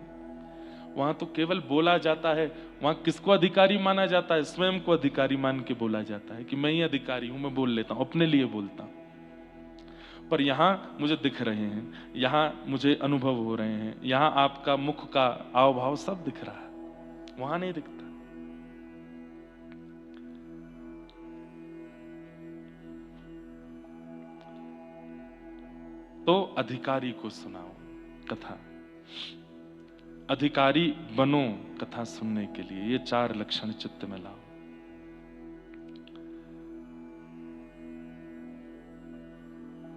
वहां तो केवल बोला जाता है। वहां किसको अधिकारी माना जाता है? स्वयं को अधिकारी मान के बोला जाता है कि मैं ही अधिकारी हूं, मैं बोल लेता हूं, अपने लिए बोलता हूं। पर यहां मुझे दिख रहे हैं, यहां मुझे अनुभव हो रहे हैं, यहां आपका मुख का हाव भाव सब दिख रहा है, वहां नहीं दिखता। तो अधिकारी को सुनाओ कथा, अधिकारी बनो कथा सुनने के लिए। ये 4 लक्षण चित्त में लाओ।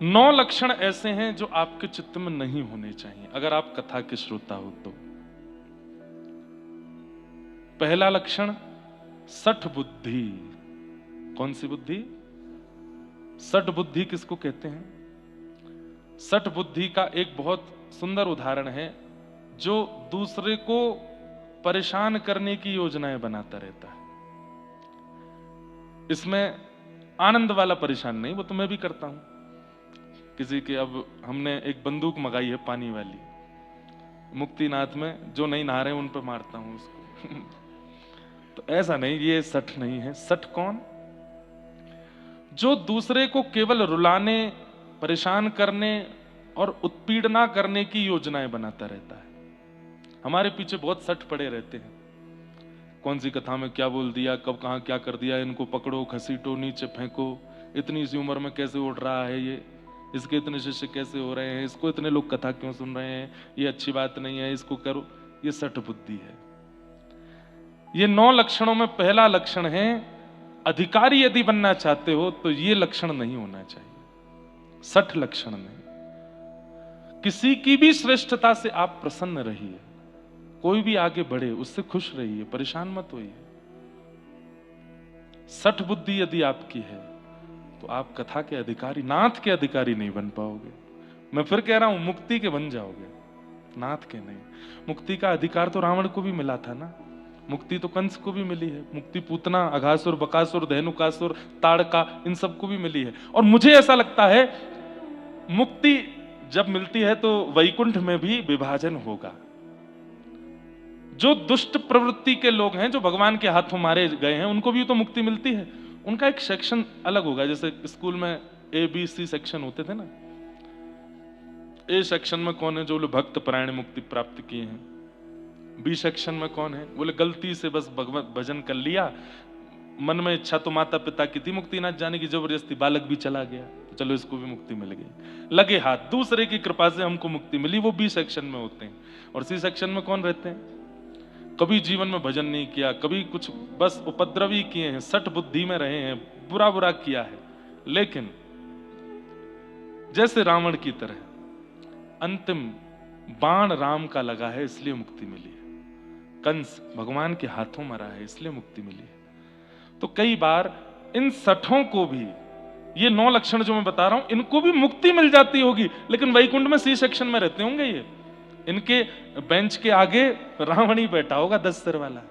नौ लक्षण ऐसे हैं जो आपके चित्त में नहीं होने चाहिए अगर आप कथा के श्रोता हो तो। पहला लक्षण सठ बुद्धि। कौन सी बुद्धि? सठ बुद्धि किसको कहते हैं? सठ बुद्धि का एक बहुत सुंदर उदाहरण है, जो दूसरे को परेशान करने की योजनाएं बनाता रहता है। इसमें आनंद वाला परेशान नहीं, वो तो मैं भी करता हूं। किसी के, अब हमने एक बंदूक मंगाई है पानी वाली, मुक्तिनाथ में जो नहीं नहा रहे उन पर मारता हूं उसको तो ऐसा नहीं, ये सठ नहीं है। सठ कौन? जो दूसरे को केवल रुलाने, परेशान करने और उत्पीड़ना करने की योजनाएं बनाता रहता है। हमारे पीछे बहुत सठ पड़े रहते हैं, कौन सी कथा में क्या बोल दिया, कब कहां क्या कर दिया, इनको पकड़ो, घसीटो, नीचे फेंको, इतनी सी उम्र में कैसे उड़ रहा है ये, इसके इतने शिष्य कैसे हो रहे हैं, इसको इतने लोग कथा क्यों सुन रहे हैं, ये अच्छी बात नहीं है, इसको करो। ये सठ बुद्धि है। ये 9 लक्षणों में पहला लक्षण है, अधिकारी यदि बनना चाहते हो तो ये लक्षण नहीं होना चाहिए। सठ लक्षण नहीं। किसी की भी श्रेष्ठता से आप प्रसन्न रहिए, कोई भी आगे बढ़े उससे खुश रहिए, परेशान मत होइए। सठ बुद्धि यदि आपकी है तो आप कथा के अधिकारी, नाथ के अधिकारी नहीं बन पाओगे। मैं फिर कह रहा हूं, मुक्ति के बन जाओगे, नाथ के नहीं। मुक्ति का अधिकार तो रावण को भी मिला था ना, मुक्ति तो कंस को भी मिली है, मुक्ति पूतना, अघासुर, बकासुर, धेनुकासुर, ताड़का, इन सबको भी मिली है। और मुझे ऐसा लगता है मुक्ति जब मिलती है तो वैकुंठ में भी विभाजन होगा। जो दुष्ट प्रवृत्ति के लोग हैं, जो भगवान के हाथों मारे गए हैं, उनको भी तो मुक्ति मिलती है, उनका एक सेक्शन अलग होगा। जैसे स्कूल में ABC सेक्शन होते थे ना, ए सेक्शन में कौन है? जो लोग भक्त परायण मुक्ति प्राप्त किए हैं। बी सेक्शन में कौन है? बोले गलती से बस भगवत भजन कर लिया, मन में इच्छा तो माता पिता की थी मुक्तिनाथ जाने की, जबरदस्ती बालक भी चला गया, तो चलो इसको भी मुक्ति मिल गई, लगे हाथ, दूसरे की कृपा से हमको मुक्ति मिली। वो बी सेक्शन में होते हैं। और सी सेक्शन में कौन रहते हैं? कभी जीवन में भजन नहीं किया, कभी कुछ बस उपद्रवी किए हैं, सठ बुद्धि में रहे हैं, बुरा बुरा किया है, लेकिन जैसे रावण की तरह अंतिम बाण राम का लगा है इसलिए मुक्ति मिली है, कंस भगवान के हाथों मरा है इसलिए मुक्ति मिली है। तो कई बार इन सठों को भी, ये 9 लक्षण जो मैं बता रहा हूं, इनको भी मुक्ति मिल जाती होगी, लेकिन वैकुंठ में सी सेक्शन में रहते होंगे। ये इनके बेंच के आगे रावण ही बैठा होगा 10 सिर वाला,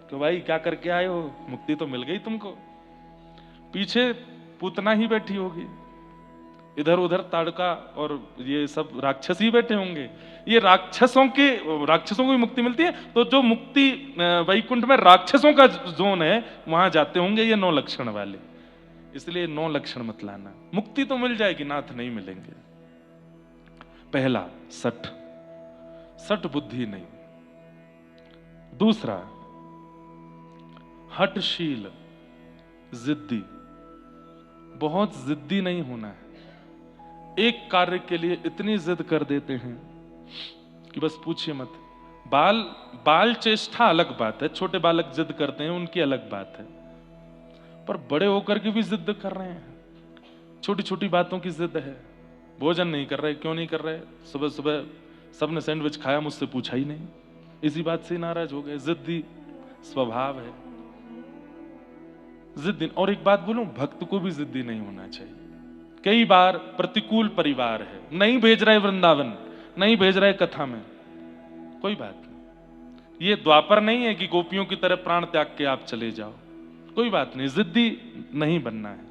तो भाई क्या करके आए हो, मुक्ति तो मिल गई तुमको। पीछे पूतना ही बैठी होगी, इधर उधर ताड़का और ये सब राक्षस ही बैठे होंगे। ये राक्षसों को भी मुक्ति मिलती है। तो जो मुक्ति वैकुंठ में राक्षसों का जोन है, वहां जाते होंगे ये 9 लक्षण वाले। इसलिए 9 लक्षण मत लाना, मुक्ति तो मिल जाएगी, नाथ नहीं मिलेंगे। पहला सठ, सठ बुद्धि नहीं। दूसरा हठशील, जिद्दी, बहुत जिद्दी नहीं होना है। एक कार्य के लिए इतनी जिद कर देते हैं कि बस पूछिए मत। बाल चेष्टा अलग बात है, छोटे बालक जिद करते हैं उनकी अलग बात है, पर बड़े होकर के भी जिद कर रहे हैं। छोटी छोटी बातों की जिद है। भोजन नहीं कर रहे, क्यों नहीं कर रहे? सुबह सुबह सबने सैंडविच खाया, मुझसे पूछा ही नहीं, इसी बात से नाराज हो गए। जिद्दी स्वभाव है, जिद्दी। और एक बात बोलूं, भक्त को भी जिद्दी नहीं होना चाहिए। कई बार प्रतिकूल परिवार है, नहीं भेज रहे वृंदावन, नहीं भेज रहे कथा में, कोई बात नहीं। ये द्वापर नहीं है कि गोपियों की तरह प्राण त्याग के आप चले जाओ, कोई बात नहीं। जिद्दी नहीं बनना है।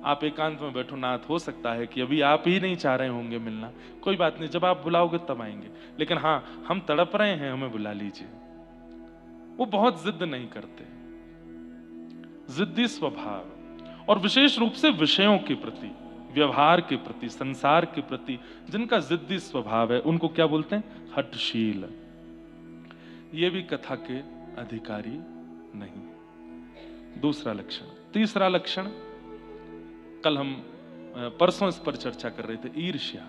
आप एकांत में बैठो, नाथ हो सकता है कि अभी आप ही नहीं चाह रहे होंगे मिलना, कोई बात नहीं, जब आप बुलाओगे तब आएंगे। लेकिन हाँ, हम तड़प रहे हैं, हमें बुला लीजिए। वो बहुत जिद नहीं करते। जिद्दी स्वभाव, और विशेष रूप से विषयों के प्रति, व्यवहार के प्रति, संसार के प्रति जिनका जिद्दी स्वभाव है, उनको क्या बोलते हैं? हठशील। ये भी कथा के अधिकारी नहीं। दूसरा लक्षण। तीसरा लक्षण, कल हम परसों इस पर चर्चा कर रहे थे, ईर्ष्या।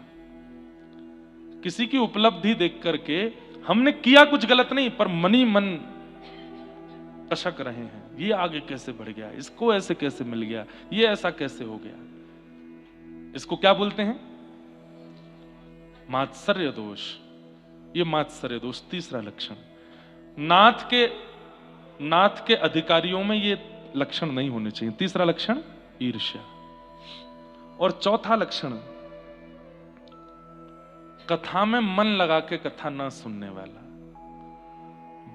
किसी की उपलब्धि देख करके, हमने किया कुछ गलत नहीं, पर मनी मन कशक रहे हैं, ये आगे कैसे बढ़ गया, इसको ऐसे कैसे मिल गया, ये ऐसा कैसे हो गया। इसको क्या बोलते हैं? मात्सर्य दोष। ये मात्सर्य दोष तीसरा लक्षण। नाथ के अधिकारियों में ये लक्षण नहीं होने चाहिए। तीसरा लक्षण ईर्ष्या। और चौथा लक्षण, कथा में मन लगा के कथा ना सुनने वाला।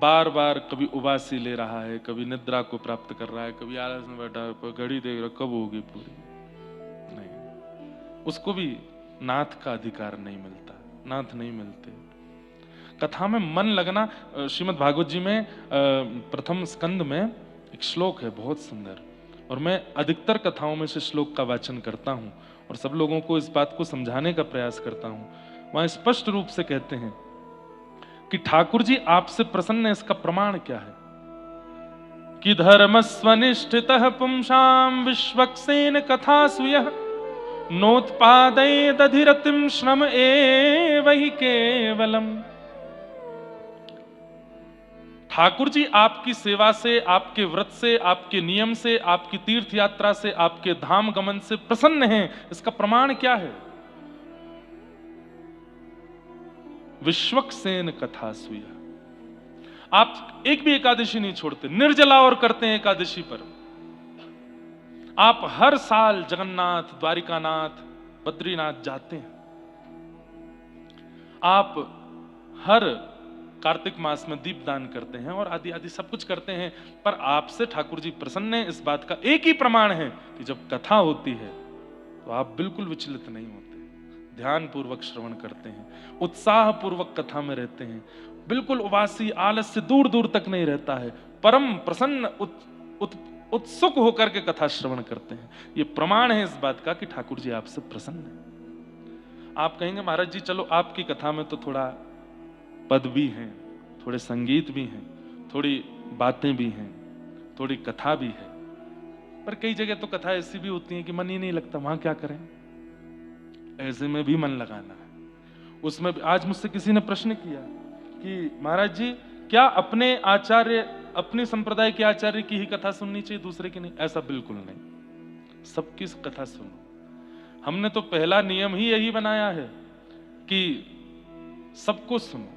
बार बार कभी उबासी ले रहा है, कभी निद्रा को प्राप्त कर रहा है, कभी आलस में बैठा है, घड़ी देख रहा, कब होगी पूरी। नहीं, उसको भी नाथ का अधिकार नहीं मिलता, नाथ नहीं मिलते। कथा में मन लगना, श्रीमद् भागवत जी में प्रथम स्कंद में एक श्लोक है बहुत सुंदर, और मैं अधिकतर कथाओं में से श्लोक का वाचन करता हूं और सब लोगों को इस बात को समझाने का प्रयास करता हूं। वहां स्पष्ट रूप से कहते हैं कि ठाकुर जी आपसे प्रसन्न है। इसका प्रमाण क्या है? कि धर्मस्वनिष्ठितः पुंसां विश्वक्सेन कथासुयः नोत्पादयेदधिरतिं श्रम एव हि केवलम्। ठाकुर जी आपकी सेवा से, आपके व्रत से, आपके नियम से, आपकी तीर्थ यात्रा से, आपके धाम गमन से प्रसन्न हैं। इसका प्रमाण क्या है? विश्वक्सेन कथासुया। आप एक भी एकादशी नहीं छोड़ते, निर्जला और करते हैं एकादशी पर। आप हर साल जगन्नाथ, द्वारिकानाथ, बद्रीनाथ जाते हैं। आप हर कार्तिक मास में दीपदान करते हैं और आदि आदि सब कुछ करते हैं, पर आपसे ठाकुर जी प्रसन्न हैं। इस बात का एक ही प्रमाण है कि जब कथा होती है तो आप बिल्कुल विचलित नहीं होते, ध्यान पूर्वक श्रवण करते हैं, उत्साह पूर्वक कथा में रहते हैं, बिल्कुल उबासी आलस से दूर दूर तक नहीं रहता है, परम प्रसन्न उत्सुक होकर के कथा श्रवण करते हैं। ये प्रमाण है इस बात का कि ठाकुर जी आपसे प्रसन्न है। आप कहेंगे महाराज जी चलो आपकी कथा में तो थोड़ा पद भी हैं, थोड़े संगीत भी हैं, थोड़ी बातें भी हैं, थोड़ी कथा भी है, पर कई जगह तो कथा ऐसी भी होती है कि मन ही नहीं लगता, वहां क्या करें? ऐसे में भी मन लगाना है। उसमें आज मुझसे किसी ने प्रश्न किया कि महाराज जी क्या अपने आचार्य, अपनी संप्रदाय के आचार्य की ही कथा सुननी चाहिए, दूसरे की नहीं? ऐसा बिल्कुल नहीं, सबकी कथा सुनो। हमने तो पहला नियम ही यही बनाया है कि सबको सुनो,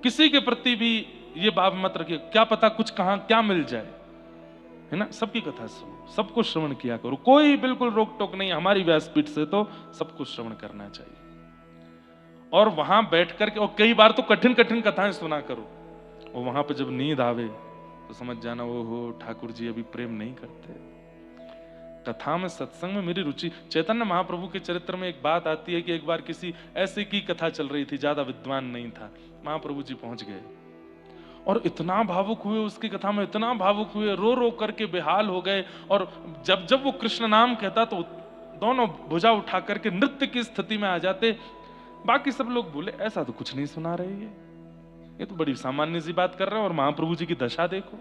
किसी के प्रति भी ये भाव मत रखिए क्या पता कुछ कहां क्या मिल जाए, है ना? सबकी कथा सुनो, सबको श्रवण किया करो, कोई बिल्कुल रोक टोक नहीं। हमारी व्यासपीठ से तो सबको श्रवण करना चाहिए। और वहां बैठ करके, और कई बार तो कठिन कठिन कथाएं सुना करो, और वहां पे जब नींद आवे तो समझ जाना वो हो ठाकुर जी अभी प्रेम नहीं करते। कथा में, सत्संग में मेरी रुचि। चैतन्य महाप्रभु के चरित्र में एक बात आती है कि एक बार किसी ऐसे की कथा चल रही थी, ज्यादा विद्वान नहीं था, महाप्रभु जी पहुंच गए और इतना भावुक हुए, उसकी कथा में इतना भावुक हुए, रो रो करके बेहाल हो गए। और जब जब वो कृष्ण नाम कहता तो दोनों भुजा उठा करके नृत्य की स्थिति में आ जाते। बाकी सब लोग बोले ऐसा तो कुछ नहीं सुना रहे, ये तो बड़ी सामान्य सी बात कर रहे हैं। और महाप्रभु जी की दशा देखो,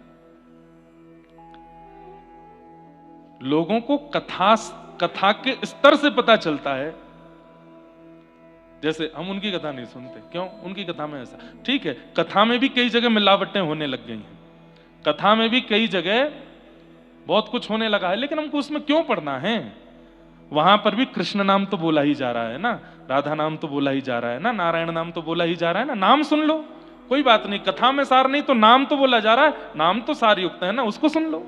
लोगों को कथा के स्तर से पता चलता है। जैसे हम उनकी कथा नहीं सुनते, क्यों? उनकी कथा में ऐसा, ठीक है, कथा में भी कई जगह मिलावटें होने लग गई हैं, कथा में भी कई जगह बहुत कुछ होने लगा है, लेकिन हमको उसमें क्यों पढ़ना है? वहां पर भी कृष्ण नाम तो बोला ही जा रहा है ना, राधा नाम तो बोला ही जा रहा है ना, नारायण नाम तो बोला ही जा रहा है ना, नाम सुन लो, कोई बात नहीं। कथा में सार नहीं तो नाम तो बोला जा रहा है, नाम तो सार युक्त है ना, उसको सुन लो।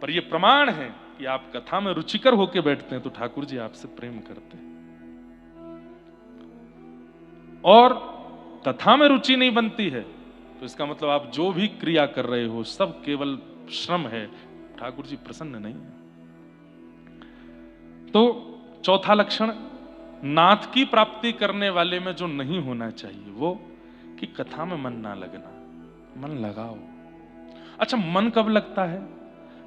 पर यह प्रमाण है कि आप कथा में रुचिकर होकर बैठते हैं तो ठाकुर जी आपसे प्रेम करते हैं। और कथा में रुचि नहीं बनती है तो इसका मतलब आप जो भी क्रिया कर रहे हो सब केवल श्रम है, ठाकुर जी प्रसन्न नहीं है। तो चौथा लक्षण नाथ की प्राप्ति करने वाले में जो नहीं होना चाहिए वो कि कथा में मन ना लगना। मन लगाओ। अच्छा, मन कब लगता है?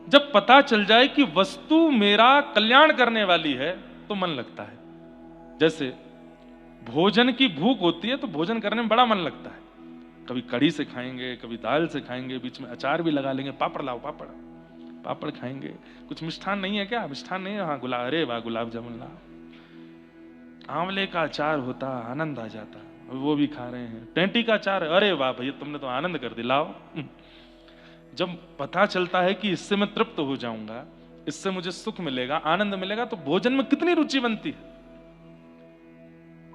जब पता चल जाए कि वस्तु मेरा कल्याण करने वाली है तो मन लगता है। जैसे भोजन की भूख होती है तो भोजन करने में बड़ा मन लगता है, कभी कढ़ी से खाएंगे, कभी दाल से खाएंगे, बीच में अचार भी लगा लेंगे, पापड़ लाओ, पापड़ खाएंगे। कुछ मिष्ठान नहीं है क्या? मिष्ठान नहीं है? हाँ, अरे वाह, गुलाब जामुन लाओ। आंवले का अचार होता, आनंद आ जाता, वो भी खा रहे हैं। टेंटी का अचार, अरे वाह भैया, तुमने तो आनंद कर दिया, लाओ। जब पता चलता है कि इससे मैं तृप्त हो जाऊंगा, इससे मुझे सुख मिलेगा, आनंद मिलेगा, तो भोजन में कितनी रुचि बनती है।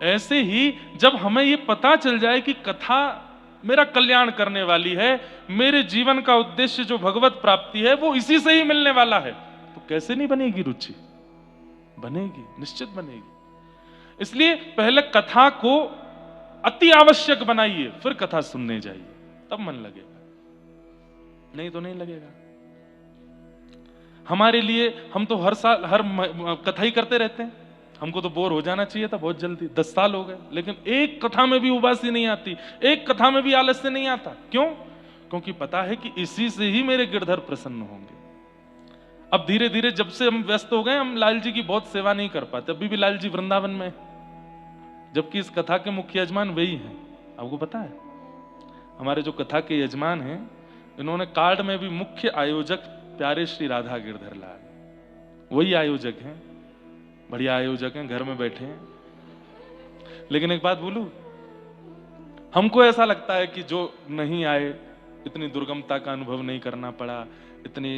ऐसे ही जब हमें ये पता चल जाए कि कथा मेरा कल्याण करने वाली है, मेरे जीवन का उद्देश्य जो भगवत प्राप्ति है वो इसी से ही मिलने वाला है, तो कैसे नहीं बनेगी रुचि? बनेगी, निश्चित बनेगी। इसलिए पहले कथा को अति आवश्यक बनाइए, फिर कथा सुनने जाइए, तब मन लगेगा, नहीं तो नहीं लगेगा। हमारे लिए हम तो हर साल हर कथा ही करते रहते हैं, हमको तो बोर हो जाना चाहिए था बहुत जल्दी। 10 साल हो गए, लेकिन एक कथा में भी उबासी नहीं आती, एक कथा में भी आलस्य नहीं आता। क्यों? क्योंकि पता है कि इसी से ही मेरे गिरधर प्रसन्न होंगे। अब धीरे धीरे जब से हम व्यस्त हो गए, हम लाल जी की बहुत सेवा नहीं कर पाते। अभी भी लाल जी वृंदावन में, जबकि इस कथा के मुख्य यजमान वही हैं। आपको पता है, हमारे जो कथा के यजमान हैं, इन्होंने कार्ड में भी मुख्य आयोजक प्यारे श्री राधा गिरधर लाल, वही आयोजक हैं। बढ़िया आयोजक हैं, घर में बैठे हैं। लेकिन एक बात बोलूं, हमको ऐसा लगता है कि जो नहीं आए, इतनी दुर्गमता का अनुभव नहीं करना पड़ा, इतनी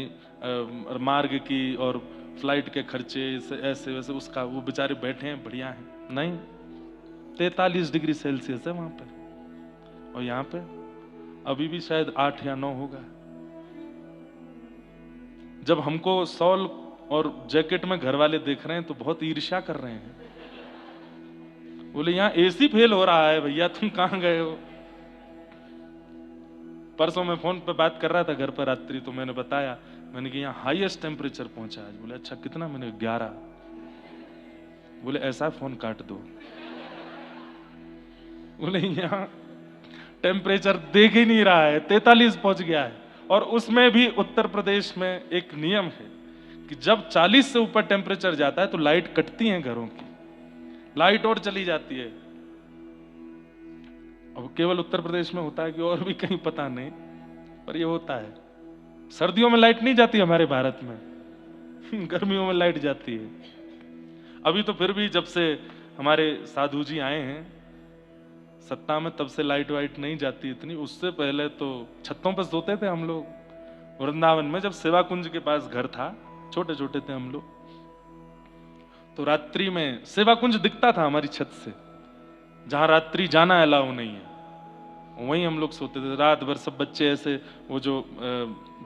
मार्ग की और फ्लाइट के खर्चे ऐसे वैसे, उसका वो बेचारे बैठे हैं, बढ़िया हैं। नहीं, 43 डिग्री सेल्सियस है वहां पर, और यहां पे अभी भी शायद 8 या 9 होगा। जब हमको सॉल और जैकेट में घर वाले देख रहे हैं तो बहुत ईर्ष्या कर रहे हैं, बोले यहां एसी फेल हो रहा है भैया, तुम कहां गए हो? परसों मैं फोन पे बात कर रहा था घर पर रात्रि, तो मैंने बताया, मैंने कि यहाँ हाईएस्ट टेम्परेचर पहुंचा आज। बोले अच्छा कितना? मैंने 11। बोले ऐसा फोन काट दो। बोले यहाँ टेम्परेचर देख ही नहीं रहा है, 43 पहुंच गया है। और उसमें भी उत्तर प्रदेश में एक नियम है कि जब 40 से ऊपर टेम्परेचर जाता है तो लाइट कटती है घरों की, लाइट और चली जाती है। अब केवल उत्तर प्रदेश में होता है कि और भी कहीं पता नहीं, पर ये होता है। सर्दियों में लाइट नहीं जाती हमारे भारत में, गर्मियों में लाइट जाती है। अभी तो फिर भी जब से हमारे साधु जी आए हैं सत्ता में, तब से लाइट वाइट नहीं जाती इतनी। उससे पहले तो छतों पर सोते थे हम लोग वृंदावन में, जब सेवा कुंज के पास घर था, छोटे छोटे थे हम लोग, तो रात्रि में सेवा कुंज दिखता था हमारी छत से, जहां रात्रि जाना अलाउ नहीं है, वहीं हम लोग सोते थे। रात भर सब बच्चे ऐसे, वो जो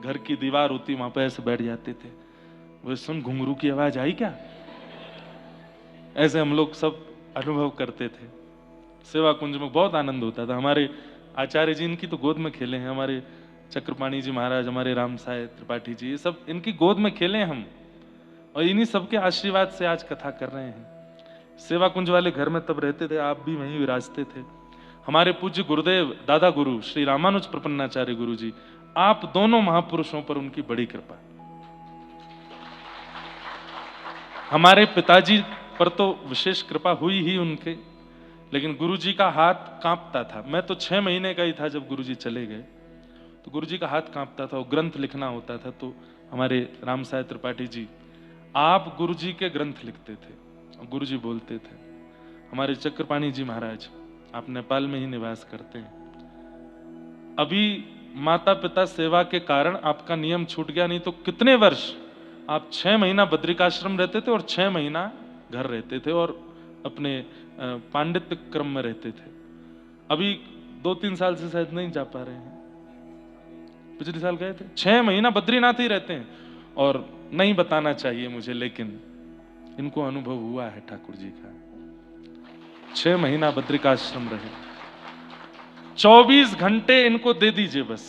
घर की दीवार होती वहां पे ऐसे बैठ जाते थे। वो सुन, घुंघरू की आवाज आई क्या? ऐसे हम लोग सब अनुभव करते थे। सेवा कुंज में बहुत आनंद होता था। हमारे आचार्य जी इनकी तो गोद में खेले हैं, हमारे चक्रपाणी जी महाराज, हमारे राम साय त्रिपाठी जी, ये सब इनकी गोद में खेले हम, और इन्हीं सबके आशीर्वाद से आज कथा कर रहे हैं। सेवा कुंज वाले घर में तब रहते थे, आप भी वहीं विराजते थे। हमारे पूज्य गुरुदेव दादा गुरु श्री रामानुज प्रपन्नाचार्य गुरु जी, आप दोनों महापुरुषों पर उनकी बड़ी कृपा। हमारे पिताजी पर तो विशेष कृपा हुई ही उनके, लेकिन गुरुजी का हाथ कांपता था। मैं तो 6 महीने का ही था जब गुरुजी चले गए, तो गुरुजी का हाथ कांपता था। वो ग्रंथ लिखना होता था, तो हमारे राम साय त्रिपाठी जी, आप गुरुजी के ग्रंथ लिखते थे और गुरुजी बोलते थे। हमारे चक्रपाणी जी महाराज, आप नेपाल में ही निवास करते हैं। अभी माता पिता सेवा के कारण आपका नियम छूट गया, नहीं तो कितने वर्ष आप 6 महीना बद्रिकाश्रम रहते थे और 6 महीना घर रहते थे और अपने पांडित्य क्रम में रहते थे। अभी 2-3 साल से शायद नहीं जा पा रहे हैं। पिछले साल गए थे, 6 महीना बद्रीनाथ ही रहते हैं। और नहीं बताना चाहिए मुझे, लेकिन इनको अनुभव हुआ है ठाकुर जी का। 6 महीना बद्रिकाश्रम रहे। 24 घंटे इनको दे दीजिए बस,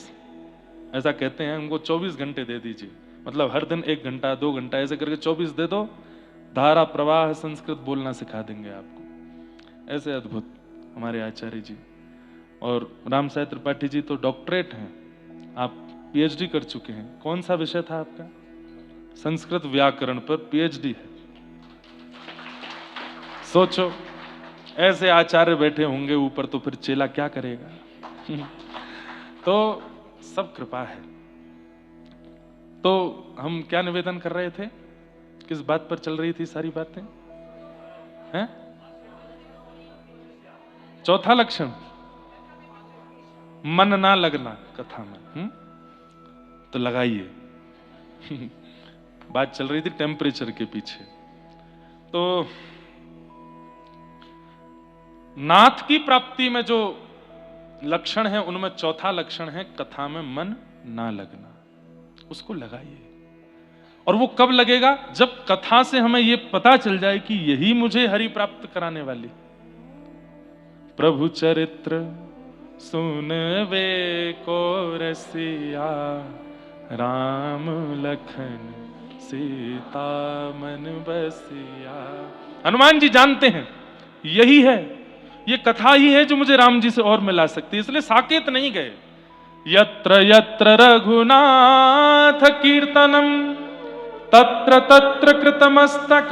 ऐसा कहते हैं, उनको 24 घंटे दे दीजिए। मतलब हर दिन 1 घंटा 2 घंटा ऐसे करके 24 दे दो, धारा प्रवाह संस्कृत बोलना सिखा देंगे आपको। ऐसे अद्भुत हमारे आचार्य जी। और राम साय त्रिपाठी जी तो डॉक्टरेट हैं, आप पीएचडी कर चुके हैं। कौन सा विषय था आपका? संस्कृत व्याकरण पर पीएचडी है। सोचो, ऐसे आचार्य बैठे होंगे ऊपर, तो फिर चेला क्या करेगा? तो सब कृपा है। तो हम क्या निवेदन कर रहे थे, किस बात पर चल रही थी सारी बातें हैं? चौथा लक्षण, मन ना लगना कथा में। तो लगाइए। बात चल रही थी टेम्परेचर के पीछे। तो नाथ की प्राप्ति में जो लक्षण है, उनमें चौथा लक्षण है कथा में मन ना लगना। उसको लगाइए। और वो कब लगेगा? जब कथा से हमें ये पता चल जाए कि यही मुझे हरि प्राप्त कराने वाली। प्रभु चरित्र सुनवे को रसिया, राम लखन सीता मन बसिया। हनुमान जी जानते हैं यही है, ये कथा ही है जो मुझे राम जी से और मिला सकती है, इसलिए साकेत नहीं गए। यत्र यत्र रघुनाथ कीर्तनम तत्र तत्र कृतमस्तकांजलिम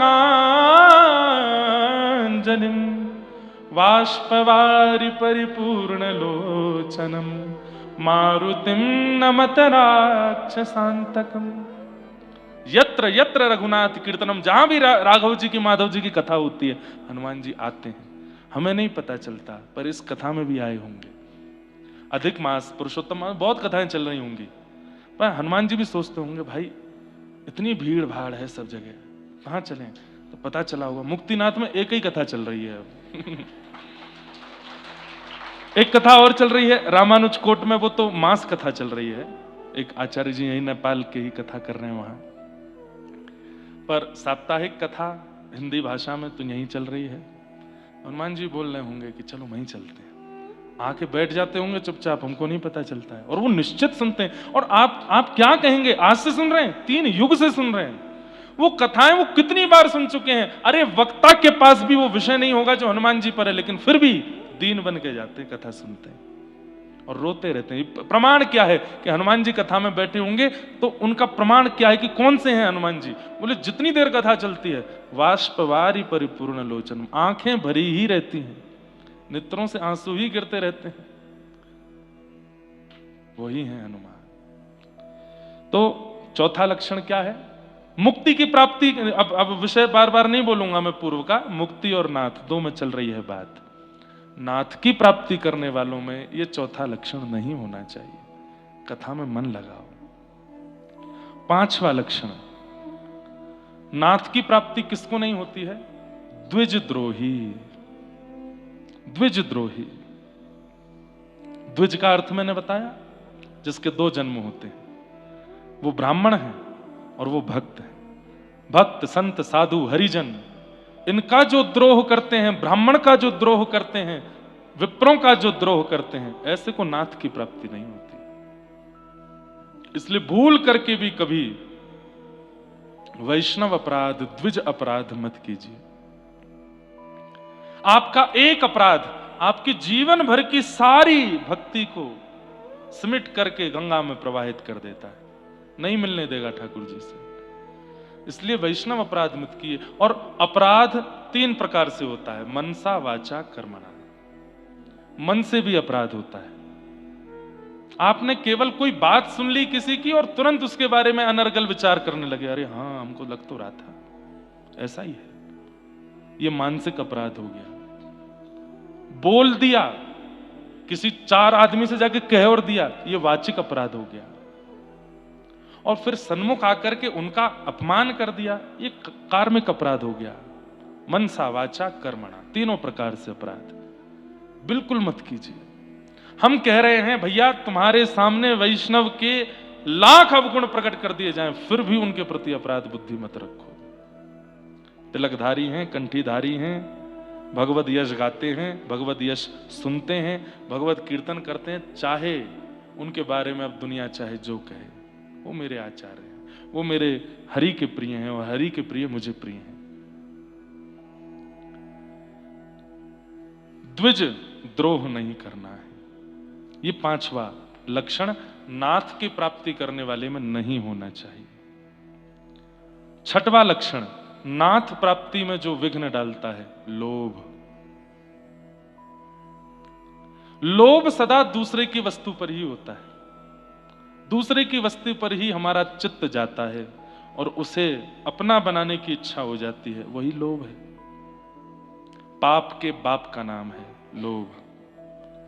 बाष्पवारि परिपूर्ण लोचनम मारुतिम नमत राक्षसांतकम। यत्र यत्र रघुनाथ कीर्तनम, जहां भी राघव जी की माधव जी की कथा होती है, हनुमान जी आते हैं। हमें नहीं पता चलता, पर इस कथा में भी आए होंगे। अधिक मास, पुरुषोत्तम मास, बहुत कथाएं चल रही होंगी, पर हनुमान जी भी सोचते होंगे भाई इतनी भीड़ भाड़ है सब जगह, कहां चलें? तो पता चला होगा मुक्तिनाथ में एक ही कथा चल रही है अब। एक कथा और चल रही है रामानुज कोट में, वो तो मास कथा चल रही है। एक आचार्य जी यही नेपाल के ही कथा कर रहे हैं वहां, पर साप्ताहिक कथा हिंदी भाषा में तो यही चल रही है। हनुमान जी बोल रहे होंगे कि चलो वहीं चलते हैं। आके बैठ जाते होंगे चुपचाप, हमको नहीं पता चलता है, और वो निश्चित सुनते हैं। और आप क्या कहेंगे, आज से सुन रहे हैं, 3 युग से सुन रहे हैं। वो कथाएं वो कितनी बार सुन चुके हैं। अरे वक्ता के पास भी वो विषय नहीं होगा जो हनुमान जी पर है, लेकिन फिर भी दीन बन के जाते हैं, कथा सुनते हैं और रोते रहते हैं। प्रमाण क्या है कि हनुमान जी कथा में बैठे होंगे, तो उनका प्रमाण क्या है कि कौन से हैं हनुमान जी? बोले जितनी देर कथा चलती है, वाष्पवारि परिपूर्ण लोचन, आंखें भरी ही रहती हैं, नेत्रों से आंसू ही गिरते रहते हैं, वही है हनुमान। तो चौथा लक्षण क्या है? मुक्ति की प्राप्ति। अब विषय बार बार नहीं बोलूंगा मैं पूर्व का, मुक्ति और नाथ दो में चल रही है बात। नाथ की प्राप्ति करने वालों में यह चौथा लक्षण नहीं होना चाहिए, कथा में मन लगाओ। 5वां लक्षण, नाथ की प्राप्ति किसको नहीं होती है? द्विजद्रोही। द्विजद्रोही, द्विज का अर्थ मैंने बताया, जिसके 2 जन्म होते हैं। वो ब्राह्मण है और वो भक्त है। भक्त, संत, साधु, हरिजन, इनका जो द्रोह करते हैं, ब्राह्मण का जो द्रोह करते हैं, विप्रों का जो द्रोह करते हैं, ऐसे को नाथ की प्राप्ति नहीं होती। इसलिए भूल करके भी कभी वैष्णव अपराध, द्विज अपराध मत कीजिए। आपका एक अपराध आपके जीवन भर की सारी भक्ति को सिमट करके गंगा में प्रवाहित कर देता है, नहीं मिलने देगा ठाकुर जी से। इसलिए वैष्णव अपराध मत किए। और अपराध 3 प्रकार से होता है, मनसा, वाचा, कर्मणा। मन से भी अपराध होता है। आपने केवल कोई बात सुन ली किसी की और तुरंत उसके बारे में अनर्गल विचार करने लगे, अरे हाँ हमको लग तो रहा था, ऐसा ही है, ये मानसिक अपराध हो गया। बोल दिया, किसी 4 आदमी से जाके कह और दिया, ये वाचिक अपराध हो गया। और फिर सन्मुख आकर के उनका अपमान कर दिया, ये कार्मिक अपराध हो गया। मनसा वाचा कर्मणा, तीनों प्रकार से अपराध बिल्कुल मत कीजिए। हम कह रहे हैं भैया तुम्हारे सामने वैष्णव के लाख अवगुण प्रकट कर दिए जाएं, फिर भी उनके प्रति अपराध बुद्धि मत रखो। तिलकधारी हैं, कंठीधारी हैं, भगवत यश गाते हैं, भगवत यश सुनते हैं, भगवत कीर्तन करते हैं, चाहे उनके बारे में अब दुनिया चाहे जो कहे, वो मेरे आचार्य हैं, वो मेरे हरि के प्रिय हैं और हरि के प्रिय मुझे प्रिय हैं। द्विज द्रोह नहीं करना है, ये 5वां लक्षण नाथ की प्राप्ति करने वाले में नहीं होना चाहिए। 6वां लक्षण नाथ प्राप्ति में जो विघ्न डालता है, लोभ। लोभ सदा दूसरे की वस्तु पर ही होता है, दूसरे की वस्तु पर ही हमारा चित्त जाता है और उसे अपना बनाने की इच्छा हो जाती है, वही लोभ है। पाप के बाप का नाम है लोभ।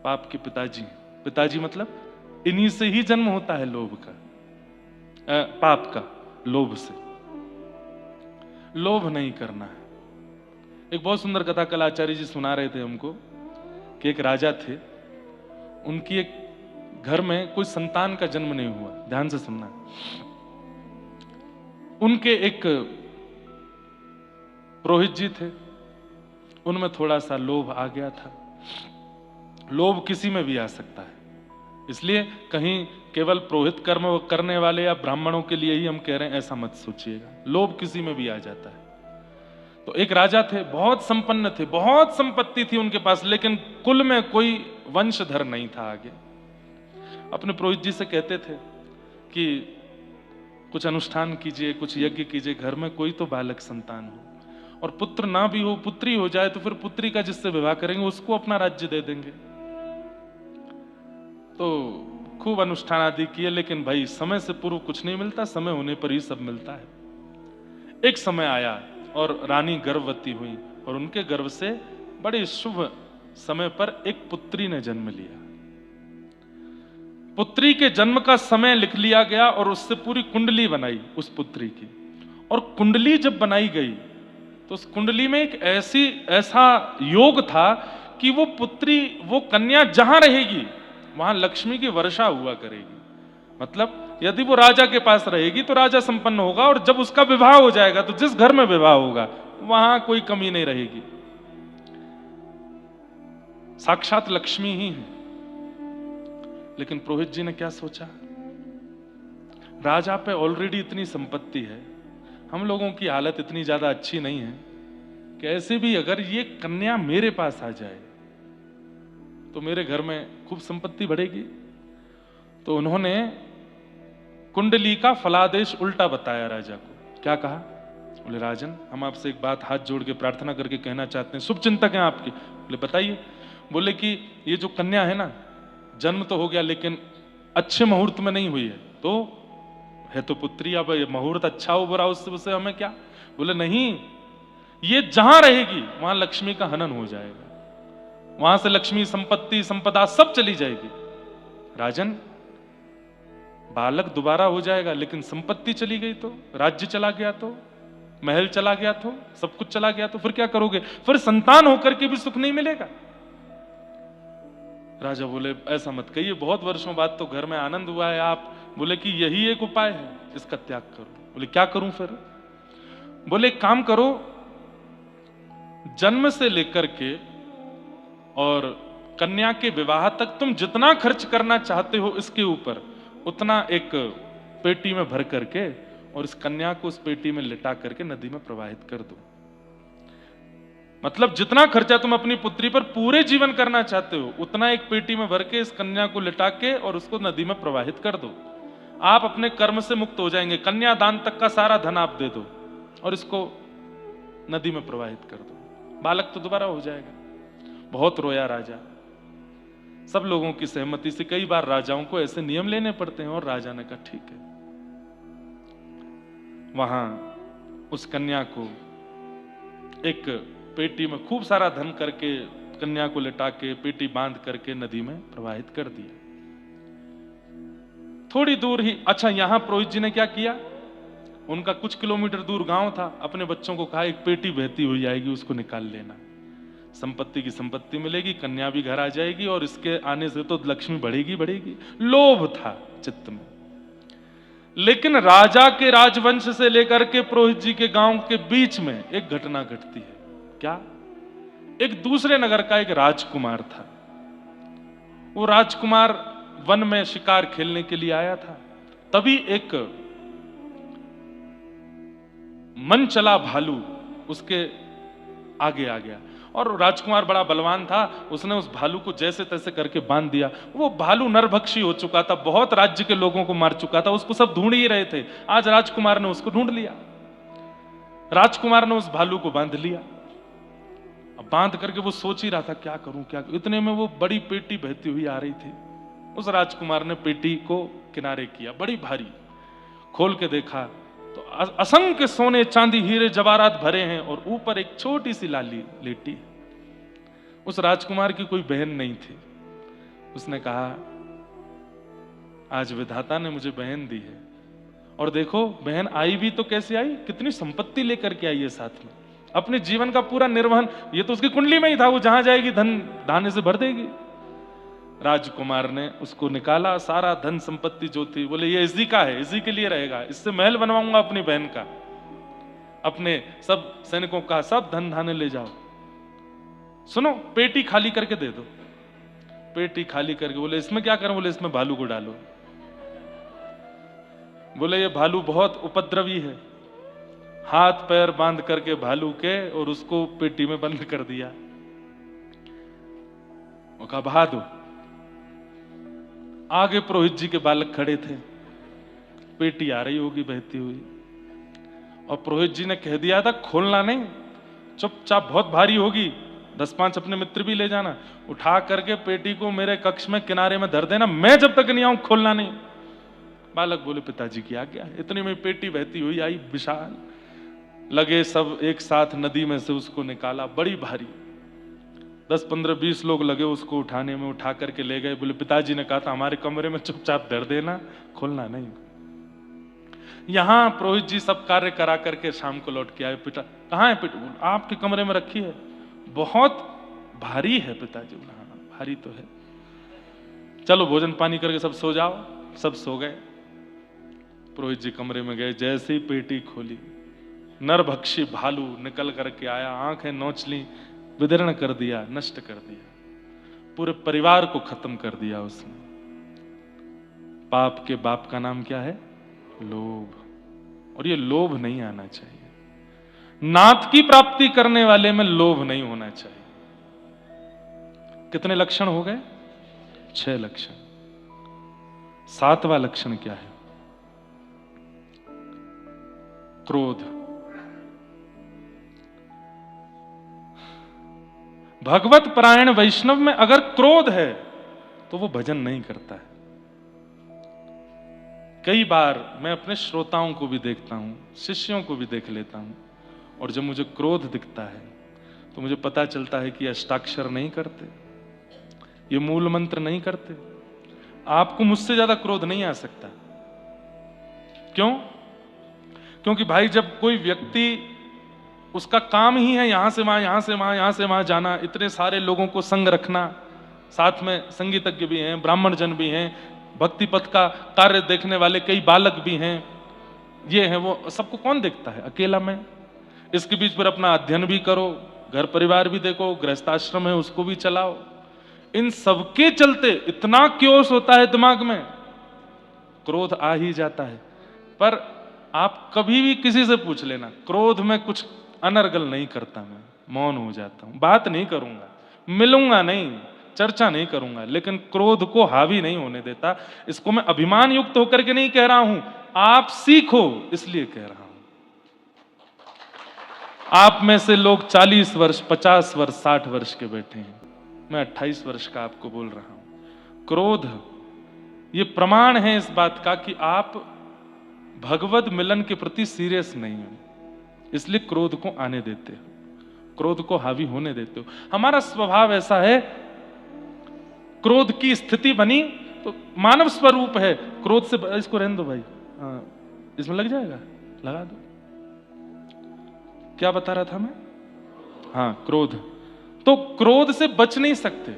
पाप के पिताजी, पिताजी मतलब इन्हीं से ही जन्म होता है लोभ का, पाप का, लोभ से। लोभ नहीं करना है। एक बहुत सुंदर कथा कल आचार्य जी सुना रहे थे हमको कि एक राजा थे, उनकी एक घर में कोई संतान का जन्म नहीं हुआ। ध्यान से सुनना। उनके एक पुरोहित जी थे, उनमें थोड़ा सा लोभ आ गया था। लोभ किसी में भी आ सकता है, इसलिए कहीं केवल पुरोहित कर्म करने वाले या ब्राह्मणों के लिए ही हम कह रहे हैं ऐसा मत सोचिएगा, लोभ किसी में भी आ जाता है। तो एक राजा थे, बहुत संपन्न थे, बहुत संपत्ति थी उनके पास, लेकिन कुल में कोई वंशधर नहीं था आगे। अपने पुरोहित जी से कहते थे कि कुछ अनुष्ठान कीजिए, कुछ यज्ञ कीजिए, घर में कोई तो बालक संतान हो, और पुत्र ना भी हो, पुत्री हो जाए तो फिर पुत्री का जिससे विवाह करेंगे उसको अपना राज्य दे देंगे। तो खूब अनुष्ठान आदि किए, लेकिन भाई समय से पूर्व कुछ नहीं मिलता, समय होने पर ही सब मिलता है। एक समय आया और रानी गर्भवती हुई और उनके गर्भ से बड़े शुभ समय पर एक पुत्री ने जन्म लिया। पुत्री के जन्म का समय लिख लिया गया और उससे पूरी कुंडली बनाई उस पुत्री की। और कुंडली जब बनाई गई तो उस कुंडली में एक ऐसा योग था कि वो पुत्री, वो कन्या जहां रहेगी वहां लक्ष्मी की वर्षा हुआ करेगी। मतलब यदि वो राजा के पास रहेगी तो राजा संपन्न होगा, और जब उसका विवाह हो जाएगा तो जिस घर में विवाह होगा वहां कोई कमी नहीं रहेगी, साक्षात लक्ष्मी ही है। लेकिन पुरोहित जी ने क्या सोचा, राजा पे ऑलरेडी इतनी संपत्ति है, हम लोगों की हालत इतनी ज्यादा अच्छी नहीं है कि ऐसे भी अगर ये कन्या मेरे पास आ जाए तो मेरे घर में खूब संपत्ति बढ़ेगी। तो उन्होंने कुंडली का फलादेश उल्टा बताया राजा को। क्या कहा? बोले राजन, हम आपसे एक बात हाथ जोड़ के प्रार्थना करके कहना चाहते हैं, शुभ चिंतक हैं आपके। बोले बताइए। बोले कि ये जो कन्या है ना, जन्म तो हो गया लेकिन अच्छे मुहूर्त में नहीं हुई है, तो है तो पुत्री, अब मुहूर्त अच्छा हो बुरा उससे हमें क्या। बोले नहीं, ये जहां रहेगी वहां लक्ष्मी का हनन हो जाएगा, वहां से लक्ष्मी, संपत्ति, संपदा सब चली जाएगी। राजन, बालक दोबारा हो जाएगा लेकिन संपत्ति चली गई तो, राज्य चला गया तो, महल चला गया तो, सब कुछ चला गया तो फिर क्या करोगे? फिर संतान होकर के भी सुख नहीं मिलेगा। राजा बोले ऐसा मत कहिए, बहुत वर्षों बाद तो घर में आनंद हुआ है। आप बोले कि यही एक उपाय है, इसका त्याग करो। बोले क्या करूं फिर? बोले काम करो, जन्म से लेकर के और कन्या के विवाह तक तुम जितना खर्च करना चाहते हो इसके ऊपर, उतना एक पेटी में भर करके और इस कन्या को उस पेटी में लिटा करके नदी में प्रवाहित कर दो। मतलब जितना खर्चा तुम अपनी पुत्री पर पूरे जीवन करना चाहते हो, उतना एक पेटी में भर के इस कन्या को लिटा के और उसको नदी में प्रवाहित कर दो। आप अपने कर्म से मुक्त हो जाएंगे। कन्यादान तक का सारा धन आप दे दो और इसको नदी में प्रवाहित कर दो, बालक तो दोबारा हो जाएगा। बहुत रोया राजा, सब लोगों की सहमति से। कई बार राजाओं को ऐसे नियम लेने पड़ते हैं और राजा ने कहा ठीक है। वहां उस कन्या को एक पेटी में खूब सारा धन करके, कन्या को लिटा के पेटी बांध करके नदी में प्रवाहित कर दिया। थोड़ी दूर ही, अच्छा यहां पुरोहित जी ने क्या किया, उनका कुछ किलोमीटर दूर गांव था, अपने बच्चों को कहा एक पेटी बहती हुई आएगी, उसको निकाल लेना, संपत्ति की संपत्ति मिलेगी, कन्या भी घर आ जाएगी और इसके आने से तो लक्ष्मी बढ़ेगी बढ़ेगी। लोभ था चित्त में। लेकिन राजा के राजवंश से लेकर के पुरोहित जी के गांव के बीच में एक घटना घटती है। क्या? एक दूसरे नगर का एक राजकुमार था। वो राजकुमार वन में शिकार खेलने के लिए आया था। तभी एक मन चला भालू उसके आगे आ गया और राजकुमार बड़ा बलवान था, उसने उस भालू को जैसे तैसे करके बांध दिया। वो भालू नरभक्षी हो चुका था, बहुत राज्य के लोगों को मार चुका था, उसको सब ढूंढ ही रहे थे। आज राजकुमार ने उसको ढूंढ लिया। राजकुमार ने उस भालू को बांध लिया। अब बांध करके वो सोच ही रहा था क्या करूं क्या करूं। इतने में वो बड़ी पेटी बहती हुई आ रही थी। उस राजकुमार ने पेटी को किनारे किया, बड़ी भारी, खोल के देखा तो असंख्य सोने चांदी हीरे जवाहरात भरे हैं और ऊपर एक छोटी सी लाली लेटी है। उस राजकुमार की कोई बहन नहीं थी। उसने कहा आज विधाता ने मुझे बहन दी है, और देखो बहन आई भी तो कैसे आई, कितनी संपत्ति लेकर के आई है साथ में, अपने जीवन का पूरा निर्वहन, ये तो उसकी कुंडली में ही था, वो जहां जाएगी धन धान्य से भर देगी। राजकुमार ने उसको निकाला, सारा धन संपत्ति जो थी, बोले ये इसी का है, इसी के लिए रहेगा, इससे महल बनवाऊंगा अपनी बहन का। अपने सब सैनिकों का सब धन धान्य ले जाओ, सुनो पेटी खाली करके दे दो। पेटी खाली करके बोले इसमें क्या करूं, बोले इसमें भालू को डालो। बोले ये भालू बहुत उपद्रवी है। हाथ पैर बांध करके भालू के और उसको पेटी में बंद कर दिया। वो कहा बहा दो। आगे पुरोहित जी के बालक खड़े थे, पेटी आ रही होगी बहती हुई, और पुरोहित जी ने कह दिया था खोलना नहीं, चुपचाप, बहुत भारी होगी, 10-5 अपने मित्र भी ले जाना, उठा करके पेटी को मेरे कक्ष में किनारे में धर देना, मैं जब तक नहीं आऊं खोलना नहीं। बालक बोले पिताजी की आज्ञा। इतनी में पेटी बहती हुई आई विशाल, लगे सब एक साथ नदी में से उसको निकाला, बड़ी भारी, 10-15-20 लोग लगे उसको उठाने में, उठा करके ले गए। बोले पिताजी ने कहा था हमारे कमरे में चुपचाप धर देना, खोलना नहीं। यहां पुरोहित जी सब कार्य करा करके शाम को लौट के आए। पिता कहाँ है? पिता आपके कमरे में रखी है, बहुत भारी है पिताजी। हाँ भारी तो है, चलो भोजन पानी करके सब सो जाओ। सब सो गए। पुरोहित जी कमरे में गए, जैसे ही पेटी खोली नरभक्षी भालू निकल करके आया, आंखें नोच ली, विदीर्ण कर दिया, नष्ट कर दिया, पूरे परिवार को खत्म कर दिया उसने। पाप के बाप का नाम क्या है? लोभ। और ये लोभ नहीं आना चाहिए। नाथ की प्राप्ति करने वाले में लोभ नहीं होना चाहिए। कितने लक्षण हो गए? 6 लक्षण। 7वां लक्षण क्या है? क्रोध। भगवत परायण वैष्णव में अगर क्रोध है तो वो भजन नहीं करता है। कई बार मैं अपने श्रोताओं को भी देखता हूं, शिष्यों को भी देख लेता हूं, और जब मुझे क्रोध दिखता है तो मुझे पता चलता है कि अष्टाक्षर नहीं करते, ये मूल मंत्र नहीं करते। आपको मुझसे ज्यादा क्रोध नहीं आ सकता। क्यों? क्योंकि भाई जब कोई व्यक्ति, उसका काम ही है यहां से वहां, यहां से वहां, यहां से वहां जाना, इतने सारे लोगों को संग रखना, साथ में संगीतज्ञ भी हैं, ब्राह्मण जन भी हैं, भक्ति पथ का कार्य देखने वाले कई बालक भी हैं, ये हैं वो, सबको कौन देखता है? अकेला मैं। इसके बीच पर अपना अध्ययन भी करो, घर परिवार भी देखो, गृहस्थाश्रम है उसको भी चलाओ। इन सबके चलते इतना क्योस होता है दिमाग में, क्रोध आ ही जाता है। पर आप कभी भी किसी से पूछ लेना, क्रोध में कुछ अनर्गल नहीं करता, मैं मौन हो जाता हूं, बात नहीं करूंगा, मिलूंगा नहीं, चर्चा नहीं करूंगा, लेकिन क्रोध को हावी नहीं होने देता। इसको मैं अभिमान युक्त होकर के नहीं कह रहा हूं, आप सीखो इसलिए कह रहा हूं। आप में से लोग 40 वर्ष, 50 वर्ष, 60 वर्ष के बैठे हैं, मैं 28 वर्ष का आपको बोल रहा हूं। क्रोध ये प्रमाण है इस बात का कि आप भगवत मिलन के प्रति सीरियस नहीं हो, इसलिए क्रोध को आने देते हो, क्रोध को हावी होने देते हो। हमारा स्वभाव ऐसा है, क्रोध की स्थिति बनी तो मानव स्वरूप है क्रोध से। इसको रहने दो भाई, इसमें लग जाएगा, लगा दो। क्या बता रहा था मैं? हाँ, क्रोध। तो क्रोध से बच नहीं सकते,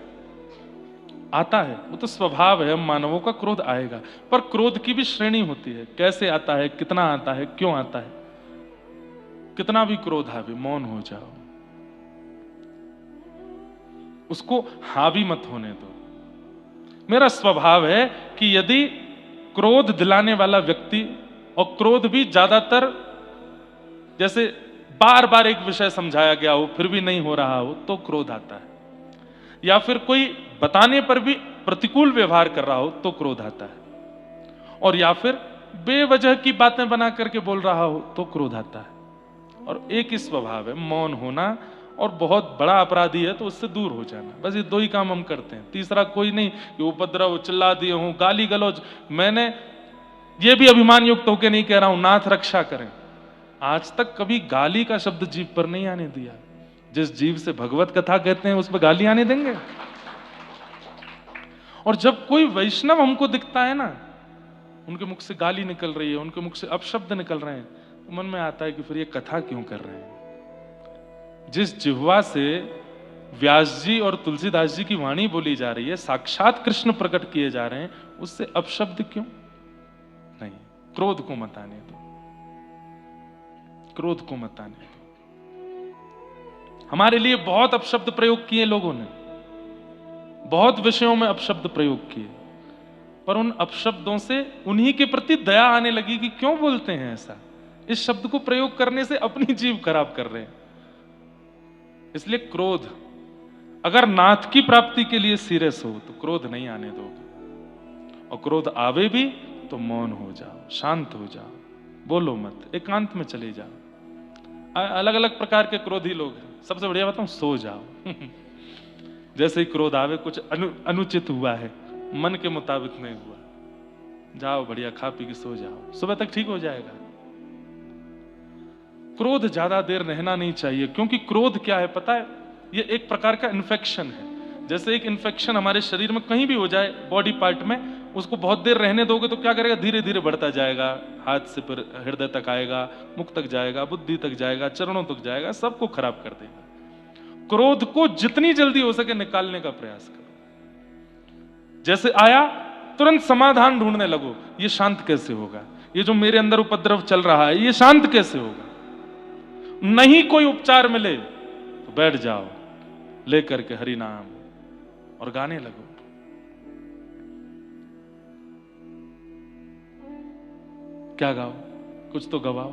आता है, वो तो स्वभाव है, हम मानवों का क्रोध आएगा। पर क्रोध की भी श्रेणी होती है, कैसे आता है, कितना आता है, क्यों आता है। कितना भी क्रोध आवे, मौन हो जाओ, उसको हावी मत होने दो। मेरा स्वभाव है कि यदि क्रोध दिलाने वाला व्यक्ति, और क्रोध भी ज्यादातर जैसे बार बार एक विषय समझाया गया हो फिर भी नहीं हो रहा हो तो क्रोध आता है, या फिर कोई बताने पर भी प्रतिकूल व्यवहार कर रहा हो तो क्रोध आता है, और या फिर बेवजह की बातें बना करके बोल रहा हो तो क्रोध आता है। और एक ही स्वभाव है, मौन होना, और बहुत बड़ा अपराधी है तो उससे दूर हो जाना। बस ये दो ही काम हम करते हैं, तीसरा कोई नहीं कि उपद्रव, चिल्ला दिए हूं, गाली गलौज। मैंने ये भी अभिमान युक्त होकर नहीं कह रहा हूं, नाथ रक्षा करें, आज तक कभी गाली का शब्द जीभ पर नहीं आने दिया। जिस जीभ से भगवत कथा कहते हैं उस पर गाली आने देंगे? और जब कोई वैष्णव हमको दिखता है ना, उनके मुख से गाली निकल रही है, उनके मुख से अपशब्द निकल रहे हैं, तो मन में आता है कि फिर ये कथा क्यों कर रहे हैं। जिस जिह्वा से व्यास जी और तुलसीदास जी की वाणी बोली जा रही है, साक्षात कृष्ण प्रकट किए जा रहे हैं, उससे अपशब्द क्यों? नहीं, क्रोध को मत आने दो, क्रोध को मत आने दो। हमारे लिए बहुत अपशब्द प्रयोग किए लोगों ने, बहुत विषयों में अपशब्द प्रयोग किए, पर उन अपशब्दों से उन्हीं के प्रति दया आने लगी कि क्यों बोलते हैं ऐसा। इस शब्द को प्रयोग करने से अपनी जीव खराब कर रहे हैं। इसलिए क्रोध, अगर नाथ की प्राप्ति के लिए सीरियस हो तो क्रोध नहीं आने दोगे, और क्रोध आवे भी तो मौन हो जाओ, शांत हो जाओ, बोलो मत, एकांत में चले जाओ। अलग अलग प्रकार के क्रोधी लोग हैं, सबसे बढ़िया बताऊं, सो जाओ। जैसे ही क्रोध आवे, कुछ अनुचित हुआ है, मन के मुताबिक नहीं हुआ, जाओ बढ़िया खा पी के सो जाओ, सुबह तक ठीक हो जाएगा। क्रोध ज्यादा देर रहना नहीं चाहिए, क्योंकि क्रोध क्या है पता है, ये एक प्रकार का इन्फेक्शन है। जैसे एक इन्फेक्शन हमारे शरीर में कहीं भी हो जाए, बॉडी पार्ट में, उसको बहुत देर रहने दोगे तो क्या करेगा, धीरे धीरे बढ़ता जाएगा, हाथ से फिर हृदय तक आएगा, मुख तक जाएगा, बुद्धि तक जाएगा, चरणों तक जाएगा, सबको खराब कर देगा। क्रोध को जितनी जल्दी हो सके निकालने का प्रयास करो। जैसे आया तुरंत समाधान ढूंढने लगो, ये शांत कैसे होगा, ये जो मेरे अंदर उपद्रव चल रहा है ये शांत कैसे होगा। नहीं कोई उपचार मिले तो बैठ जाओ लेकर के हरि नाम और गाने लगो। क्या गाओ, कुछ तो गवाओ।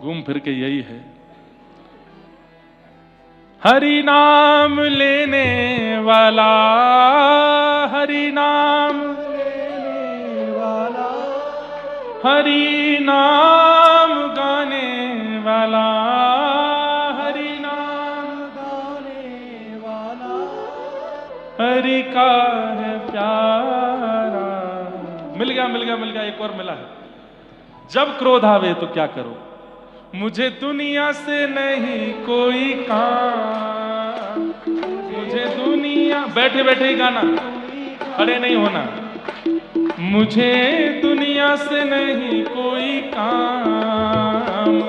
घूम फिर के यही है, हरि नाम लेने वाला, हरि नाम लेने वाला, हरि नाम गाने वाला, हरि नाम गाने वाला, हरि का है प्यारा। मिल गया मिल गया मिल गया, एक और मिला है। जब क्रोध आवे तो क्या करो, मुझे दुनिया से नहीं कोई काम, मुझे दुनिया, बैठे बैठे ही गाना, खड़े नहीं होना। मुझे दुनिया से नहीं कोई काम,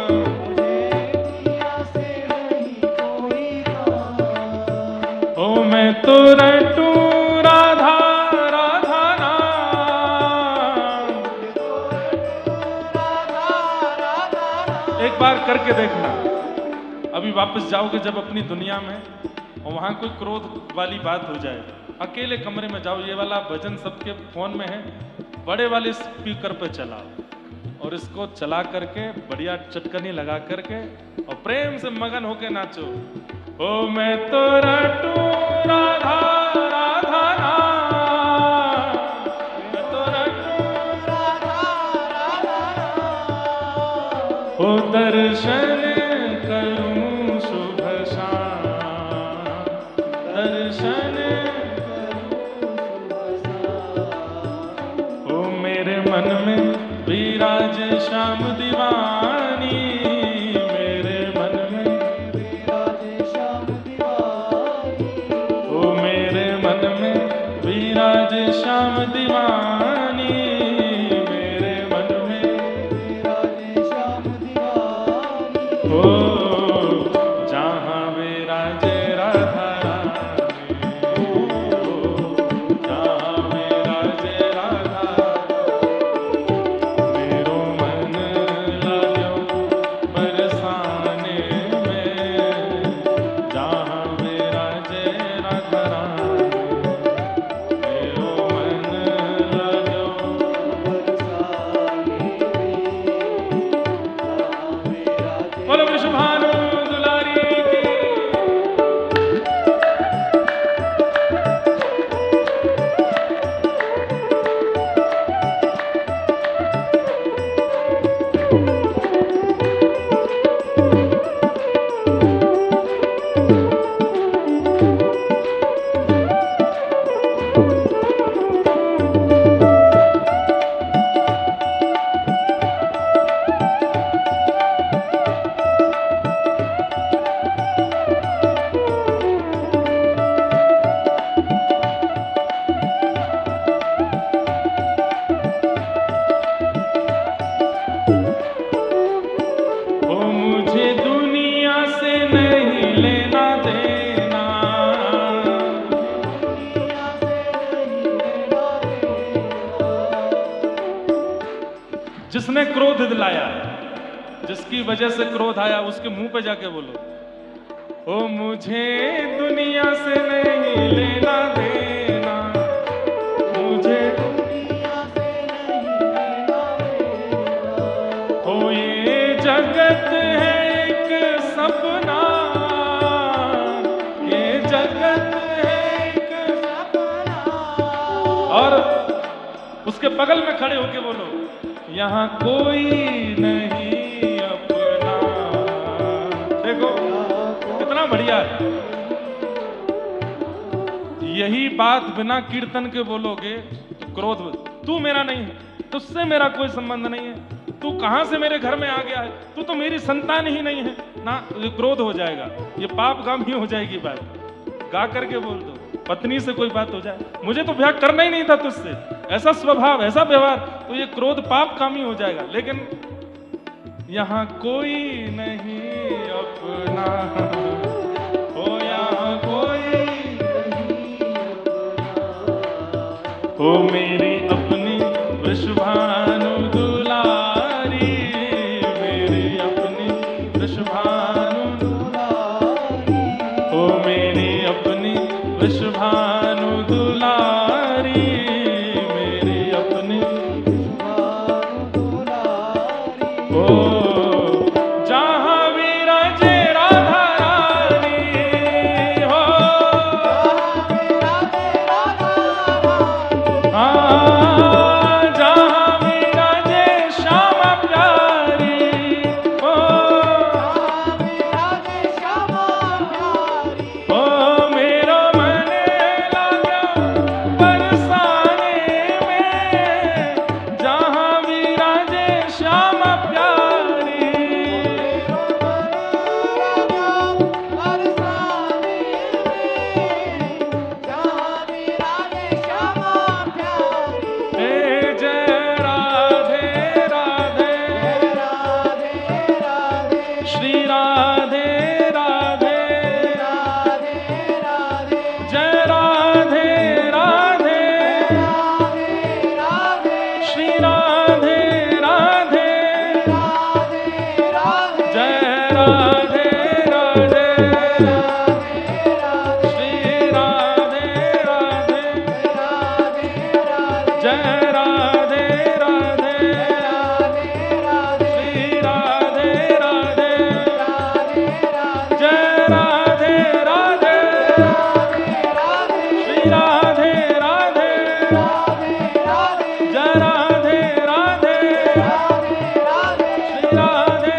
दुनिया से नहीं कोई काम, ओ मैं तो रटूं राधा राधा नाम। एक बार करके देखना, अभी वापस जाओगे जब अपनी दुनिया में, और वहां कोई क्रोध वाली बात हो जाए, अकेले कमरे में जाओ, ये वाला भजन सबके फोन में है, बड़े वाले स्पीकर पे चलाओ और इसको चला करके बढ़िया चटकनी लगा करके और प्रेम से मगन होके नाचो। ओ मैं तो रटूं राधा राधा नाम, मैं तो रटूं ओ दर्शन करूं शुभ शाम, दर्शन ओ मेरे मन में विराज श्याम दीवानी, मेरे मन में विराज श्याम दीवानी, ओ मेरे मन में विराज श्याम दीवानी, मेरे मन में विराज श्याम दीवानी। ओ जहाँ विराजे राधा रानी, जहाँ विराजे राधा मेरो मन लाग्यो बरसाने में, जहाँ विराजे राधा रानी मेरो मन लाग्यो। बोलो विश्वभानु दुलारी की। ओ मुझे दुनिया से नहीं लेना देना, दुनिया से नहीं लेना देना, जिसने क्रोध दिलाया, जिसकी वजह से क्रोध आया, उसके मुंह पे जाके बोलो, ओ मुझे दुनिया से नहीं लेना देना, मुझे दुनिया से नहीं लेना देना, ओ ये जगत है एक सपना, ये जगत है एक सपना, और उसके बगल में खड़े होके बोलो, यहाँ कोई नहीं अपना। देखो कितना बढ़िया है। यही बात बिना कीर्तन के बोलोगे तो क्रोध, तू मेरा नहीं है, तुझसे मेरा कोई संबंध नहीं है, तू कहां से मेरे घर में आ गया है, तू तो मेरी संतान ही नहीं है ना, ये क्रोध हो जाएगा, ये पापगामी हो जाएगी बात। गा करके बोल दो, पत्नी से कोई बात हो जाए, मुझे तो ब्याह करना ही नहीं था तुझसे, ऐसा स्वभाव ऐसा व्यवहार, तो ये क्रोध पापगामी हो जाएगा। लेकिन यहाँ कोई नहीं अपना, हो यहाँ कोई, हो मेरी अपनी विश्वभानु दुलारी, मेरी अपनी विश्वभानु दुलारी, हो मेरी अपनी विश्वभानु दुलारी, मेरी अपनी विश्वभानु दुलारी, ओ जहाँ विराजे राधा रानी, हो विराजे राधा रानी, हाँ जहाँ विराजे श्याम प्यारी, हो विराजे श्यामा प्यारी, ओ मेरो मन लाग्यो बरसाने में, जहाँ विराजे श्याम प्यारी, बरसाने में, जहाँ विराजे श्यामा प्यारी, हे जय राधे राधे, राधे राधे, श्री राधे राधे, राधे राधे, जय राधे राधे, राधे राधे, श्री राधे राधे, राधे राधे, जय राधे राधे, श्री राधे राधे, जय राधे राधे, श्री राधे राधे, जय राधे राधे, श्री राधे राधे, जय राधे राधे, श्री राधे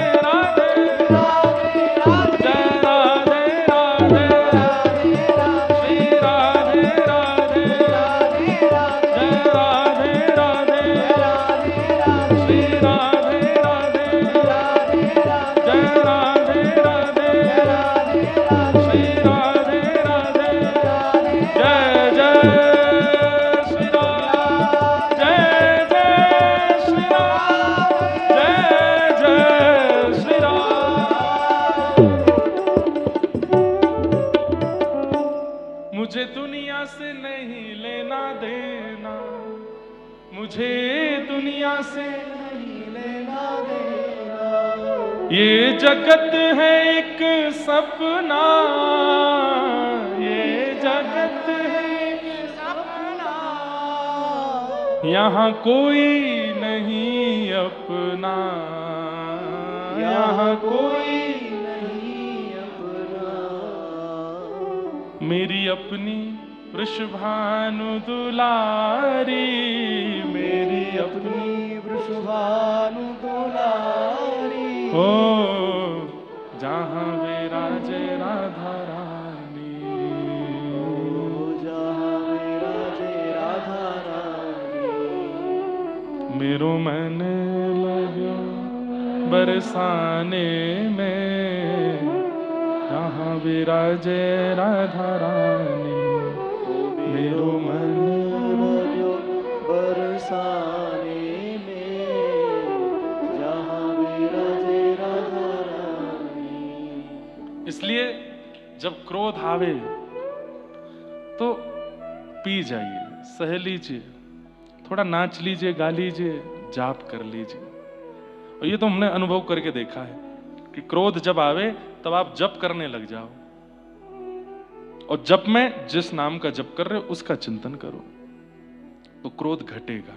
मुझे दुनिया से नहीं लेना देना, ये जगत है एक सपना, ये जगत है सपना, यहाँ कोई नहीं अपना, यहाँ कोई नहीं अपना। मेरी अपनी वृषभानु दुलारी, मेरी अपनी अपनी वृषभानु दुलारी, हो जहाँ विराजे राधा रानी, जहाँ विराजे राधा रानी। मेरो मन लग्यो बरसाने में, जहाँ विराजे राधा रानी, मेरो मन लग्यो बरसाने में, जहाँ विराजे राधा रानी। इसलिए जब क्रोध आवे तो पी जाइए, सह लीजिए, थोड़ा नाच लीजिए, गा लीजिए, जाप कर लीजिए। और ये तो हमने अनुभव करके देखा है कि क्रोध जब आवे तब आप जप करने लग जाओ, और जप में जिस नाम का जप कर रहे हो उसका चिंतन करो तो क्रोध घटेगा।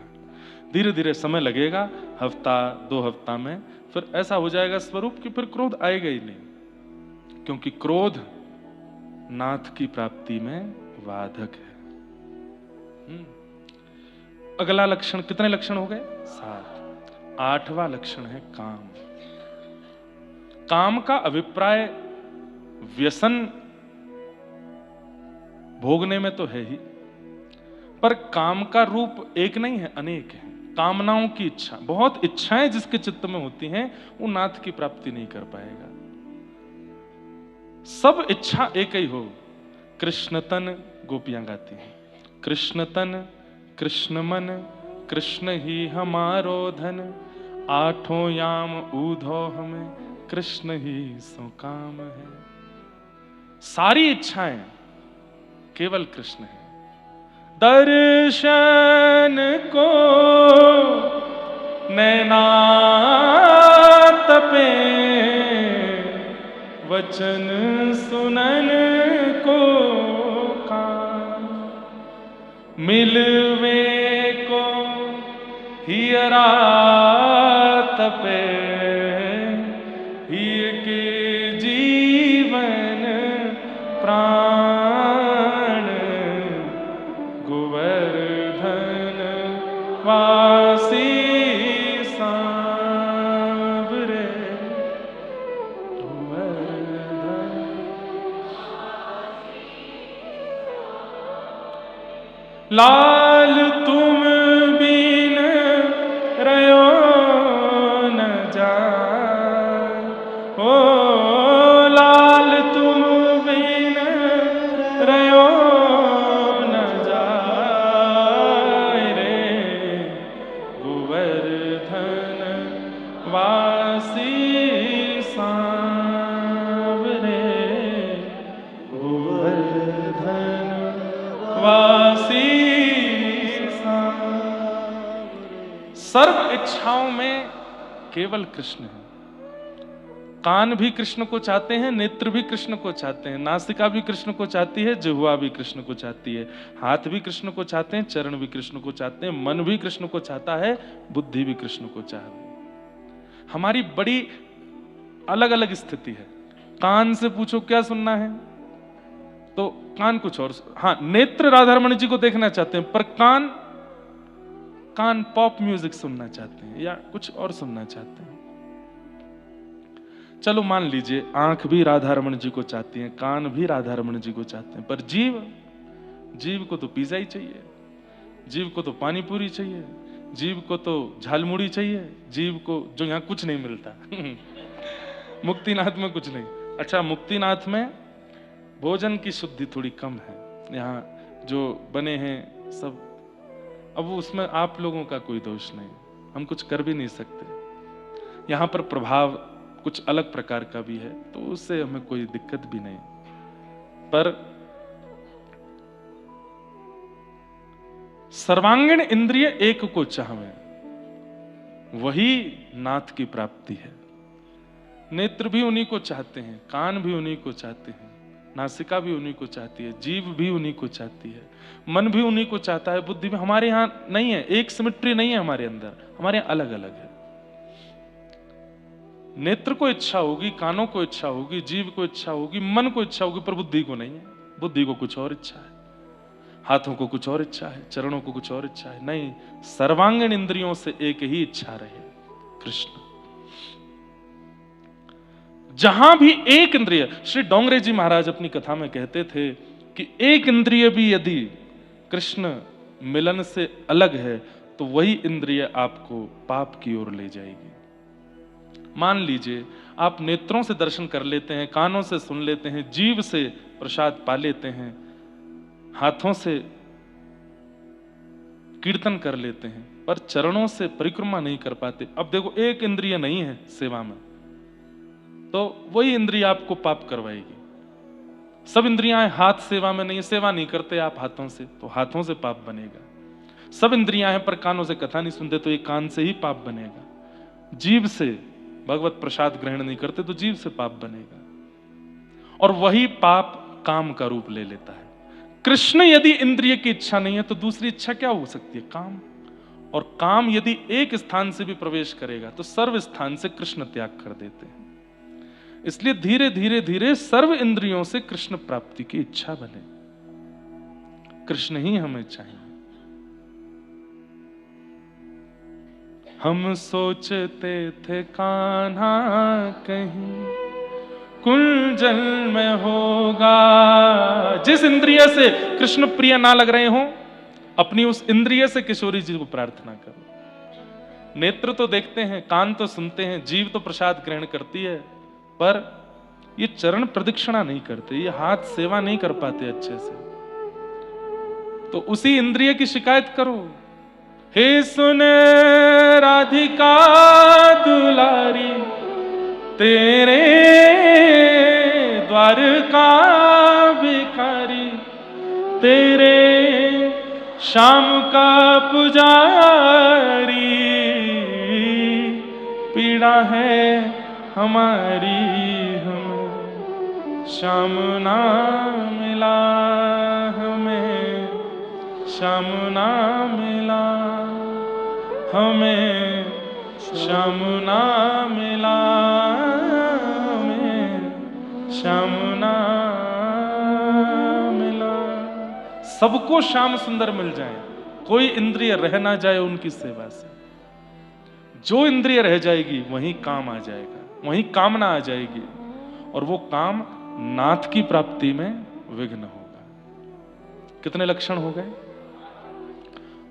धीरे धीरे समय लगेगा, हफ्ता 2 हफ्ता में फिर ऐसा हो जाएगा स्वरूप कि फिर क्रोध आएगा ही नहीं, क्योंकि क्रोध नाथ की प्राप्ति में बाधक है। अगला लक्षण, कितने लक्षण हो गए? 7। 8वां लक्षण है काम। काम का अभिप्राय व्यसन भोगने में तो है ही, पर काम का रूप एक नहीं है, अनेक है। कामनाओं की इच्छा, बहुत इच्छाएं जिसके चित्त में होती हैं वो नाथ की प्राप्ति नहीं कर पाएगा। सब इच्छा एक ही हो। कृष्ण तन, गोपियां गाती हैं, कृष्ण तन कृष्ण मन, कृष्ण ही हमारो धन, आठों याम ऊधो हमें, कृष्ण ही सो काम है। सारी इच्छाएं केवल कृष्ण है। दर्शन को नैना तपे, वचन सुनन को कान, मिलवे को हियरा तपे, हिय के जीवन प्राण, गोवर्धन वासी सांवरे, गोवर्धन। लाल तुम बिन रयो न जाए, ओ लाल तुम बिन रयो न जाए रे, गोवर्धन वासी सांवरे, गोवर्धन वासी सांवरे। सर्व इच्छाओं में केवल कृष्ण है। कान भी कृष्ण को चाहते हैं, नेत्र भी कृष्ण को चाहते हैं, नासिका भी कृष्ण को चाहती है, जिह्वा भी कृष्ण को चाहती है, हाथ भी कृष्ण को चाहते हैं, चरण भी कृष्ण को चाहते हैं, मन भी कृष्ण को चाहता है, बुद्धि भी कृष्ण को चाहती है। हमारी बड़ी अलग अलग स्थिति है। कान से पूछो क्या सुनना है तो कान कुछ और, हाँ नेत्र राधारमण जी को देखना चाहते हैं, पर कान पॉप म्यूजिक सुनना चाहते हैं या कुछ और सुनना चाहते हैं। चलो मान लीजिए आंख भी राधारमण जी को चाहती है, कान भी राधारमण जी को चाहते हैं, पर जीव को तो पिज्जा ही चाहिए, जीव को तो पानी पूरी चाहिए, जीव को तो झालमुड़ी चाहिए, जीव को जो यहाँ कुछ नहीं मिलता मुक्तिनाथ में कुछ नहीं। अच्छा, मुक्तिनाथ में भोजन की शुद्धि थोड़ी कम है, यहाँ जो बने हैं सब, अब उसमें आप लोगों का कोई दोष नहीं, हम कुछ कर भी नहीं सकते। यहाँ पर प्रभाव कुछ अलग प्रकार का भी है, तो उससे हमें कोई दिक्कत भी नहीं। पर सर्वांगीण इंद्रिय एक को चाहवे, वही नाथ की प्राप्ति है। नेत्र भी उन्हीं को चाहते हैं, कान भी उन्हीं को चाहते हैं, नासिका भी उन्हीं को चाहती है, जीभ भी उन्हीं को चाहती है, मन भी उन्हीं को चाहता है, बुद्धि भी। हमारे यहाँ नहीं है, एक सिमेट्री नहीं है हमारे अंदर, हमारे यहाँ अलग अलग है। नेत्र को इच्छा होगी, कानों को इच्छा होगी, जीभ को इच्छा होगी, मन को इच्छा होगी, पर बुद्धि को नहीं है। बुद्धि को कुछ और इच्छा है, हाथों को कुछ और इच्छा है, चरणों को कुछ और इच्छा है। नहीं, सर्वांगीण इंद्रियों से एक ही इच्छा रहे, कृष्ण। जहां भी एक इंद्रिय, श्री डोंगरे जी महाराज अपनी कथा में कहते थे कि एक इंद्रिय भी यदि कृष्ण मिलन से अलग है तो वही इंद्रिय आपको पाप की ओर ले जाएगी। मान लीजिए आप नेत्रों से दर्शन कर लेते हैं, कानों से सुन लेते हैं, जीभ से प्रसाद पा लेते हैं, हाथों से कीर्तन कर लेते हैं, पर चरणों से परिक्रमा नहीं कर पाते। अब देखो, एक इंद्रिय नहीं है सेवा में, तो वही इंद्रिय आपको पाप करवाएगी। सब इंद्रियां हाथ सेवा में नहीं, सेवा नहीं करते आप हाथों से, तो हाथों से पाप बनेगा। सब इंद्रियां हैं पर कानों से कथा नहीं सुनते, तो ये कान से ही पाप बनेगा। जीभ से भगवत प्रसाद ग्रहण नहीं करते, तो जीभ से पाप बनेगा, और वही पाप काम का रूप ले लेता है। कृष्ण यदि इंद्रिय की इच्छा नहीं है तो दूसरी इच्छा क्या हो सकती है? काम। और काम यदि एक स्थान से भी प्रवेश करेगा तो सर्व स्थान से कृष्ण त्याग कर देते हैं। इसलिए धीरे धीरे धीरे सर्व इंद्रियों से कृष्ण प्राप्ति की इच्छा बने। कृष्ण ही हमें चाहिए। हम सोचते थे कान्हा कहीं कुंजल में होगा। जिस इंद्रिय से कृष्ण प्रिय ना लग रहे हो, अपनी उस इंद्रिय से किशोरी जी को प्रार्थना करो। नेत्र तो देखते हैं, कान तो सुनते हैं, जीभ तो प्रसाद ग्रहण करती है, पर ये चरण प्रदक्षिणा नहीं करते, ये हाथ सेवा नहीं कर पाते अच्छे से। तो उसी इंद्रिय की शिकायत करो। हे सुन राधिका दुलारी, तेरे द्वार का भिखारी, तेरे शाम का पुजारी, पीड़ा है हमारी हमें श्याम ना मिला, हमें श्याम ना मिला, हमें श्याम ना मिला, हमें श्याम ना मिला। सबको श्याम सुंदर मिल जाए, कोई इंद्रिय रह ना जाए उनकी सेवा से। जो इंद्रिय रह जाएगी वहीं काम आ जाएगा, वहीं कामना आ जाएगी, और वो काम नाथ की प्राप्ति में विघ्न होगा। कितने लक्षण हो गए?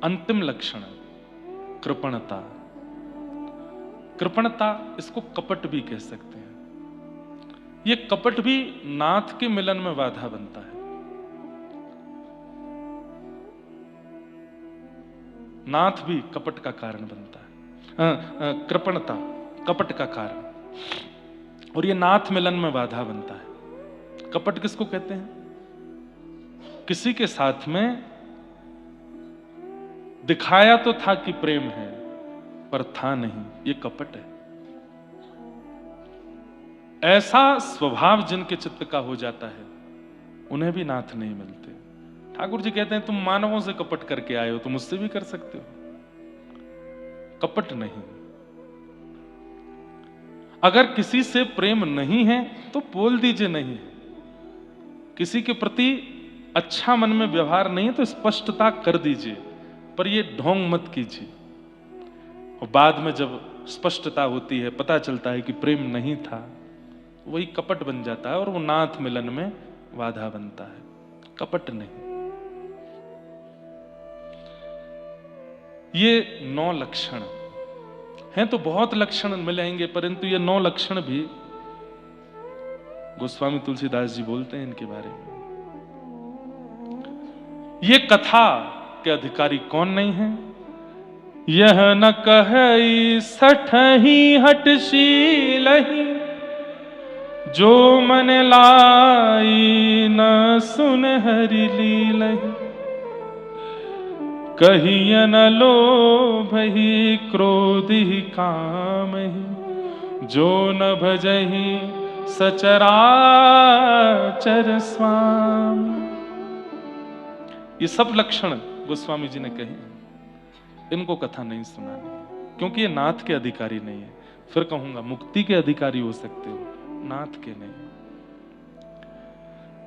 अंतिम लक्षण कृपणता। कृपणता, इसको कपट भी कह सकते हैं। ये कपट भी नाथ के मिलन में बाधा बनता है। नाथ भी कपट का कारण बनता है। कृपणता कपट का कारण, और ये नाथ मिलन में बाधा बनता है। कपट किसको कहते हैं? किसी के साथ में दिखाया तो था कि प्रेम है, पर था नहीं, ये कपट है। ऐसा स्वभाव जिनके चित्त का हो जाता है, उन्हें भी नाथ नहीं मिलते। ठाकुर जी कहते हैं, तुम मानवों से कपट करके आए हो तो मुझसे भी कर सकते हो। कपट नहीं। अगर किसी से प्रेम नहीं है तो बोल दीजिए नहीं है। किसी के प्रति अच्छा मन में व्यवहार नहीं है तो स्पष्टता कर दीजिए, पर ये ढोंग मत कीजिए। और बाद में जब स्पष्टता होती है, पता चलता है कि प्रेम नहीं था, वही कपट बन जाता है और वो नाथ मिलन में बाधा बनता है। कपट नहीं। ये 9 लक्षण हैं, तो बहुत लक्षण मिलेंगे, परंतु ये 9 लक्षण भी गोस्वामी तुलसीदास जी बोलते हैं इनके बारे में। ये कथा के अधिकारी कौन नहीं है? यह न कहई सठही हटशीलहि, जो मन लाई न सुन हरि लीलहि। कहिय न लोभ ही क्रोध ही काम ही, जो न भजहि सचराचर स्वामी। ये सब लक्षण गोस्वामी जी ने कहे हैं, इनको कथा नहीं सुनानी है, क्योंकि ये नाथ के अधिकारी नहीं है। फिर कहूंगा मुक्ति के अधिकारी हो सकते हो, नाथ के नहीं।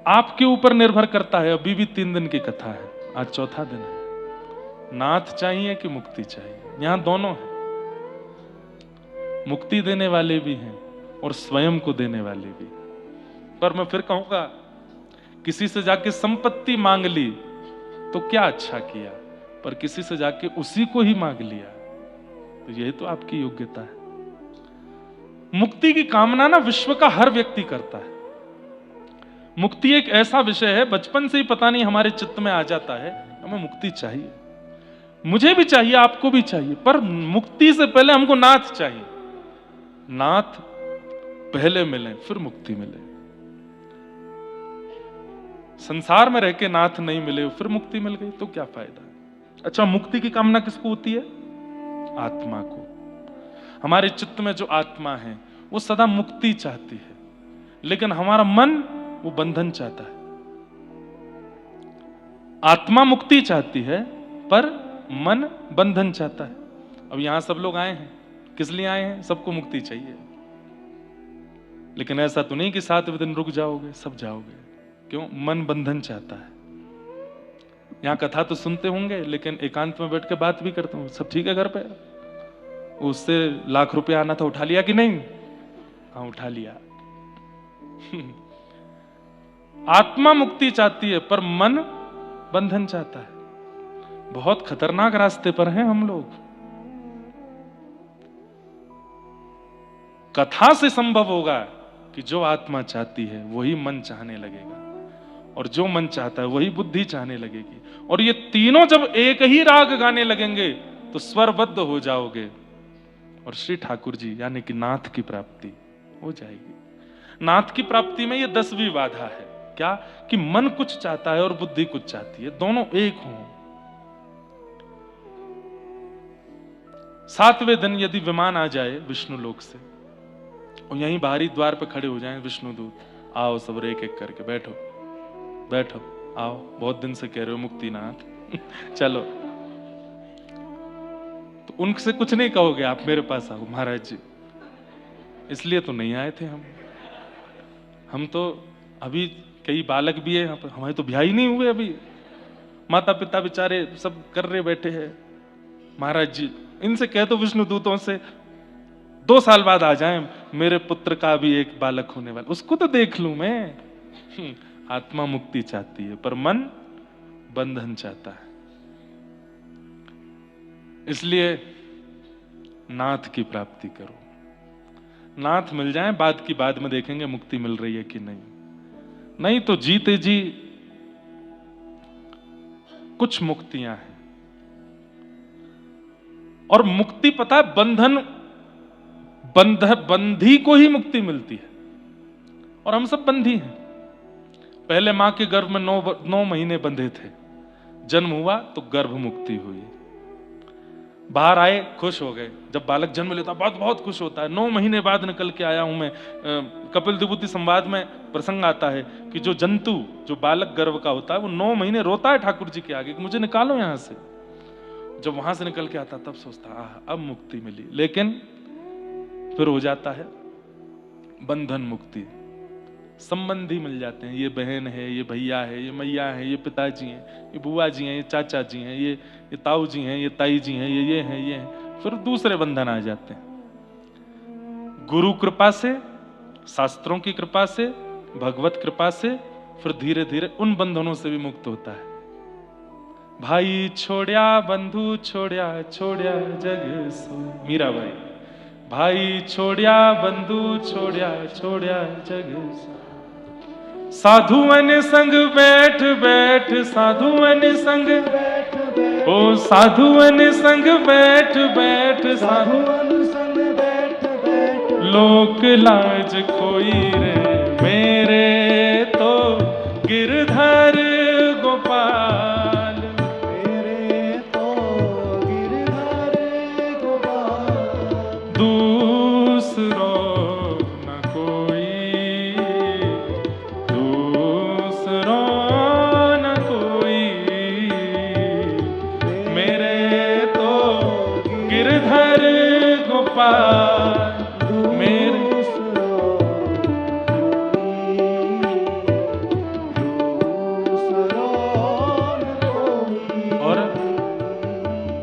आपके ऊपर निर्भर करता है। अभी भी 3 दिन की कथा है, आज चौथा दिन है। नाथ चाहिए कि मुक्ति चाहिए? यहां दोनों है, मुक्ति देने वाले भी हैं और स्वयं को देने वाले भी। पर मैं फिर कहूंगा, किसी से जाके संपत्ति मांग ली तो क्या अच्छा किया, पर किसी से जाके उसी को ही मांग लिया तो यही तो आपकी योग्यता है। मुक्ति की कामना ना विश्व का हर व्यक्ति करता है। मुक्ति एक ऐसा विषय है, बचपन से ही पता नहीं हमारे चित्त में आ जाता है, हमें मुक्ति चाहिए, मुझे भी चाहिए, आपको भी चाहिए। पर मुक्ति से पहले हमको नाथ चाहिए। नाथ पहले मिले फिर मुक्ति मिले। संसार में रह के नाथ नहीं मिले फिर मुक्ति मिल गई तो क्या फायदा। अच्छा, मुक्ति की कामना किसको होती है? आत्मा को। हमारे चित्त में जो आत्मा है वो सदा मुक्ति चाहती है, लेकिन हमारा मन वो बंधन चाहता है। आत्मा मुक्ति चाहती है पर मन बंधन चाहता है। अब यहां सब लोग आए हैं, किस लिए आए हैं? सबको मुक्ति चाहिए, लेकिन ऐसा तो नहीं कि 7वें दिन रुक जाओगे, सब जाओगे। क्यों? मन बंधन चाहता है। यहां कथा तो सुनते होंगे, लेकिन एकांत में बैठ के बात भी करते हो। सब ठीक है घर पे? उससे लाख रुपया आना था, उठा लिया कि नहीं? हाँ, उठा लिया। आत्मा मुक्ति चाहती है पर मन बंधन चाहता है। बहुत खतरनाक रास्ते पर हैं हम लोग। कथा से संभव होगा कि जो आत्मा चाहती है वही मन चाहने लगेगा, और जो मन चाहता है वही बुद्धि चाहने लगेगी, और ये तीनों जब एक ही राग गाने लगेंगे तो स्वरबद्ध हो जाओगे, और श्री ठाकुर जी यानी कि नाथ की प्राप्ति हो जाएगी। नाथ की प्राप्ति में ये 10वीं बाधा है, क्या? कि मन कुछ चाहता है और बुद्धि कुछ चाहती है, दोनों एक हों। 7वें दिन यदि विमान आ जाए विष्णु लोक से और यहीं बाहरी द्वार पे खड़े हो जाएं विष्णु दूत, आओ सब एक एक करके बैठो बैठो, आओ, बहुत दिन से कह रहे हो मुक्तिनाथ चलो, तो उनसे कुछ नहीं कहोगे आप, मेरे पास आओ महाराज जी। इसलिए तो नहीं आए थे हम तो अभी कई बालक भी है, हमारे तो ब्याह ही नहीं हुए अभी, माता पिता बेचारे सब कर रहे बैठे हैं। महाराज जी इनसे कह दो विष्णु दूतों से 2 साल बाद आ जाएं, मेरे पुत्र का भी एक बालक होने वाला, उसको तो देख लूं मैं। आत्मा मुक्ति चाहती है पर मन बंधन चाहता है। इसलिए नाथ की प्राप्ति करो। नाथ मिल जाए, बाद की बाद में देखेंगे मुक्ति मिल रही है कि नहीं। नहीं तो जीते जी कुछ मुक्तियां हैं, और मुक्ति पता है बंधी को ही मुक्ति मिलती है, और हम सब बंधी हैं। पहले मां के गर्भ में 9 महीने बंधे थे, जन्म हुआ तो गर्भ मुक्ति हुई, बाहर आए खुश हो गए। जब बालक जन्म लेता बहुत बहुत खुश होता है, 9 महीने बाद निकल के आया हूं मैं। कपिल विभूति संवाद में प्रसंग आता है कि जो जंतु, जो बालक गर्भ का होता है, वो 9 महीने रोता है ठाकुर जी के आगे कि मुझे निकालो यहां से। जब वहां से निकल के आता तब सोचता अब मुक्ति मिली, लेकिन फिर हो जाता है बंधन मुक्ति। संबंधी मिल जाते हैं, ये बहन है, ये भैया है, ये मैया है, ये पिताजी हैं, ये बुआ जी हैं, ये चाचा जी हैं, ये ताऊ जी हैं, ये ताई जी हैं, ये हैं, ये हैं। फिर दूसरे बंधन आ जाते हैं। गुरु कृपा से, शास्त्रों की कृपा से, भगवत कृपा से फिर धीरे धीरे उन बंधनों से भी मुक्त होता है। भाई छोड़या बंधु छोड़या, छोड़या जग सो, मीराबाई। भाई छोड़या बंधु छोड़या, छोड़या जग सो। साधुअन संग बैठ बैठ, साधुअन संग बैठ बैठ, ओ साधुअन संग बैठ बैठ, साधुअन संग बैठ बैठ। लोक लाज खोई रे मेरे तो गिरधर गोपाल, मेरे तो गोपाल मेरे। और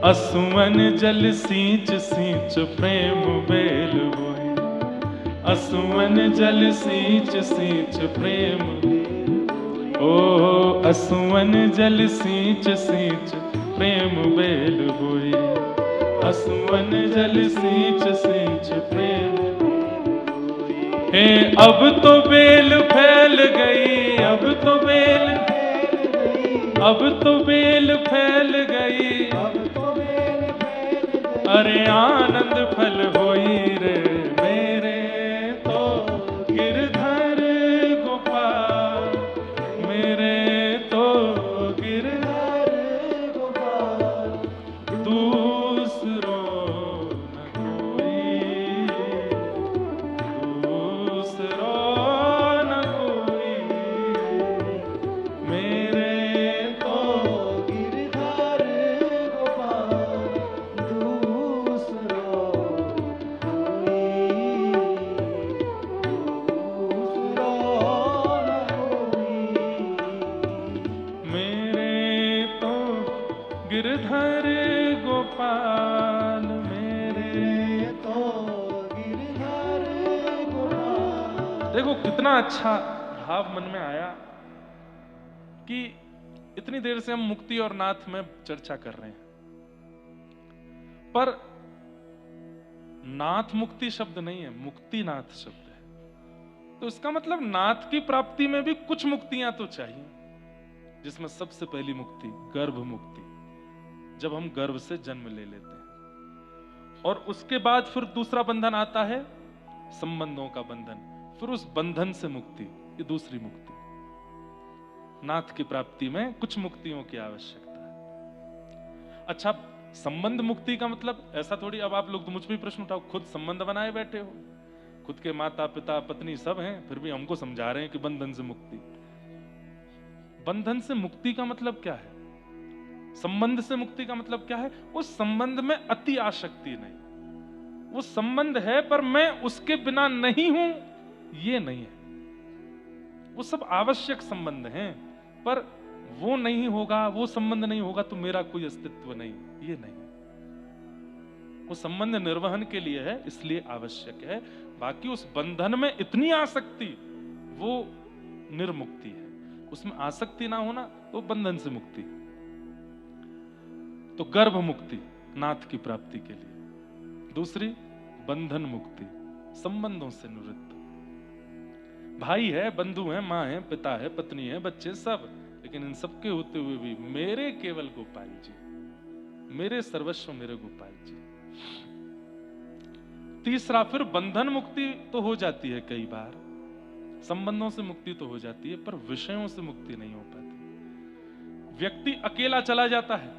असुवन जल सींच सींच प्रेम बेल बोए, असुवन जल सींच सींच प्रेम, ओ असुवन जल सींच सींच प्रेम बेल बोए, असुवन जल सींच सींच प्रेम। हे अब तो बेल फैल गई, अब तो बेल, अब तो बेल फैल गई, अरे आनंद फल होई रे मेरे तो गिरधर गोपाल, मेरे तो गिरधर गोपाल, दूसरो न कोई, दूसरो न कोई, मेरे तो गिरधर गोपाल, दूसरो कोई, दूसरो न कोई, मेरे तो गिरधर गोपाल, मेरे तो गिरधर गोपाल। देखो कितना अच्छा भाव मन में आया कि इतनी देर से हम मुक्ति और नाथ में चर्चा कर रहे हैं, पर नाथ मुक्ति शब्द नहीं है, मुक्ति नाथ शब्द है। तो इसका मतलब नाथ की प्राप्ति में भी कुछ मुक्तियां तो चाहिए, जिसमें सबसे पहली मुक्ति गर्भ मुक्ति, जब हम गर्भ से जन्म ले लेते हैं। और उसके बाद फिर दूसरा बंधन आता है संबंधों का बंधन, फिर उस बंधन से मुक्ति, ये दूसरी मुक्ति। नाथ की प्राप्ति में कुछ मुक्तियों की आवश्यकता है। अच्छा, संबंध मुक्ति का मतलब ऐसा थोड़ी, अब आप लोग तो मुझ पे प्रश्न उठाओ, खुद संबंध बनाए बैठे हो, खुद के माता पिता पत्नी सब हैं, फिर भी हमको समझा रहे हैं कि बंधन से मुक्ति। बंधन से मुक्ति का मतलब क्या है? संबंध से मुक्ति का मतलब क्या है? उस संबंध में अति आसक्ति नहीं, वो संबंध है पर मैं उसके बिना नहीं हूं, ये नहीं है। वो सब आवश्यक संबंध हैं, पर वो नहीं होगा, वो संबंध नहीं होगा तो मेरा कोई अस्तित्व नहीं, ये नहीं। वो संबंध निर्वहन के लिए है, इसलिए आवश्यक है। बाकी उस बंधन में इतनी आसक्ति, वो निर्मुक्ति है। उसमें आसक्ति ना होना तो बंधन से मुक्ति। तो गर्भ मुक्ति नाथ की प्राप्ति के लिए। दूसरी बंधन मुक्ति, संबंधों से निवृत्त। भाई है, बंधु है, माँ है, पिता है, पत्नी है, बच्चे सब, लेकिन इन सबके होते हुए भी मेरे केवल गोपाल जी, मेरे सर्वस्व मेरे गोपाल जी। तीसरा फिर बंधन मुक्ति तो हो जाती है कई बार, संबंधों से मुक्ति तो हो जाती है, पर विषयों से मुक्ति नहीं हो पाती। व्यक्ति अकेला चला जाता है,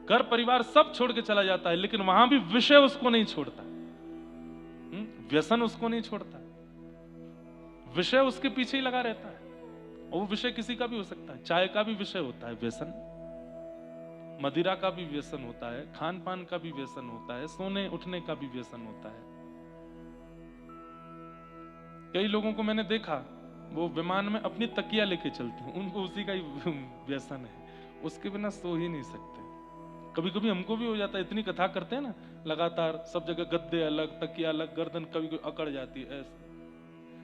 घर परिवार सब छोड़ के चला जाता है, लेकिन वहां भी विषय उसको नहीं छोड़ता, व्यसन उसको नहीं छोड़ता, विषय उसके पीछे ही लगा रहता है। और वो विषय किसी का भी हो सकता है। चाय का भी विषय होता है व्यसन, मदिरा का भी व्यसन होता है, खान पान का भी व्यसन होता है, सोने उठने का भी व्यसन होता है। कई लोगों को मैंने देखा, वो विमान में अपनी तकिया लेके चलते हैं, उनको उसी का ही व्यसन है, उसके बिना सो ही नहीं सकते। कभी कभी हमको भी हो जाता है, इतनी कथा करते हैं ना लगातार, सब जगह गद्दे अलग, तकिया अलग, गर्दन कभी कभी अकड़ जाती है ऐसे,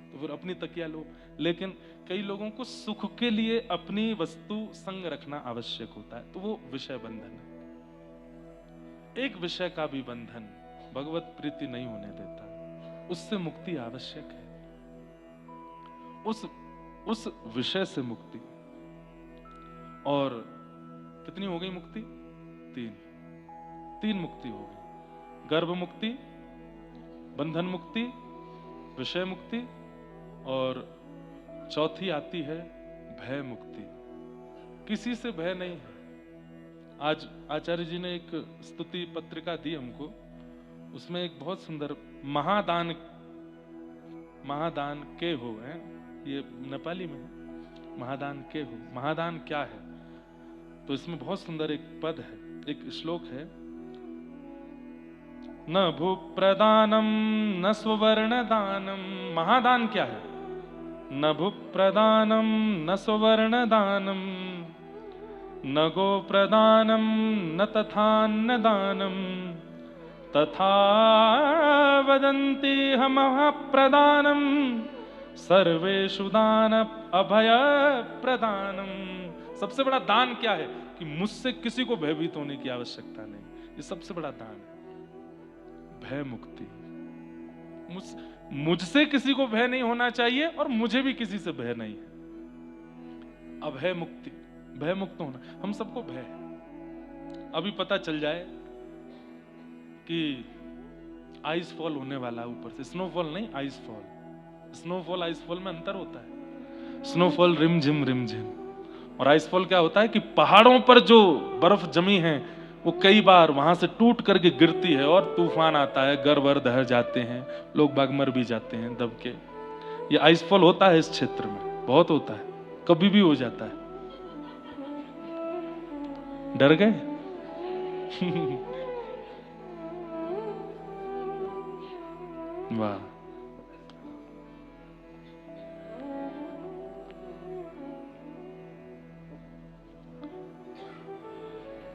तो फिर अपनी तकिया लो। लेकिन कई लोगों को सुख के लिए अपनी वस्तु संग रखना आवश्यक होता है, तो वो विषय बंधन है। एक विषय का भी बंधन भगवत प्रीति नहीं होने देता, उससे मुक्ति आवश्यक है। उस विषय से मुक्ति। और कितनी हो गई मुक्ति? तीन मुक्ति हो गई। गर्भ मुक्ति, बंधन मुक्ति, विषय मुक्ति, और चौथी आती है भय मुक्ति। किसी से भय नहीं है। आज आचार्य जी ने एक स्तुति पत्रिका दी हमको, उसमें एक बहुत सुंदर महादान के हो है, ये नेपाली में महादान के हो। महादान क्या है? तो इसमें बहुत सुंदर एक पद है, एक श्लोक है, न भूप्रदानम न सुवर्णदानम। महादान क्या है? न भूप्रदानम न सुवर्णदानम न गोप्रदानम न तथान्नदानम तथा वदन्ति हमः प्रदानम सर्वेषु दान अभय प्रदानम। सबसे बड़ा दान क्या है? कि मुझसे किसी को भयभीत होने की आवश्यकता नहीं। ये सबसे बड़ा दान है, भय मुक्ति। मुझसे किसी को भय नहीं होना चाहिए और मुझे भी किसी से भय नहीं है। अभय मुक्ति, भय मुक्त होना। हम सबको भय है। अभी पता चल जाए कि आइस फॉल होने वाला है ऊपर से, स्नोफॉल नहीं, ice fall. Snowfall ice fall में अंतर होता है। स्नोफॉल रिमझिम रिमझिम, और आइस फॉल क्या होता है कि पहाड़ों पर जो बर्फ जमी है वो कई बार वहां से टूट करके गिरती है और तूफान आता है, घर वर ढह जाते हैं, लोग बाग मर भी जाते हैं दब के। ये आइस फॉल होता है इस क्षेत्र में, बहुत होता है, कभी भी हो जाता है। डर गए? वाह।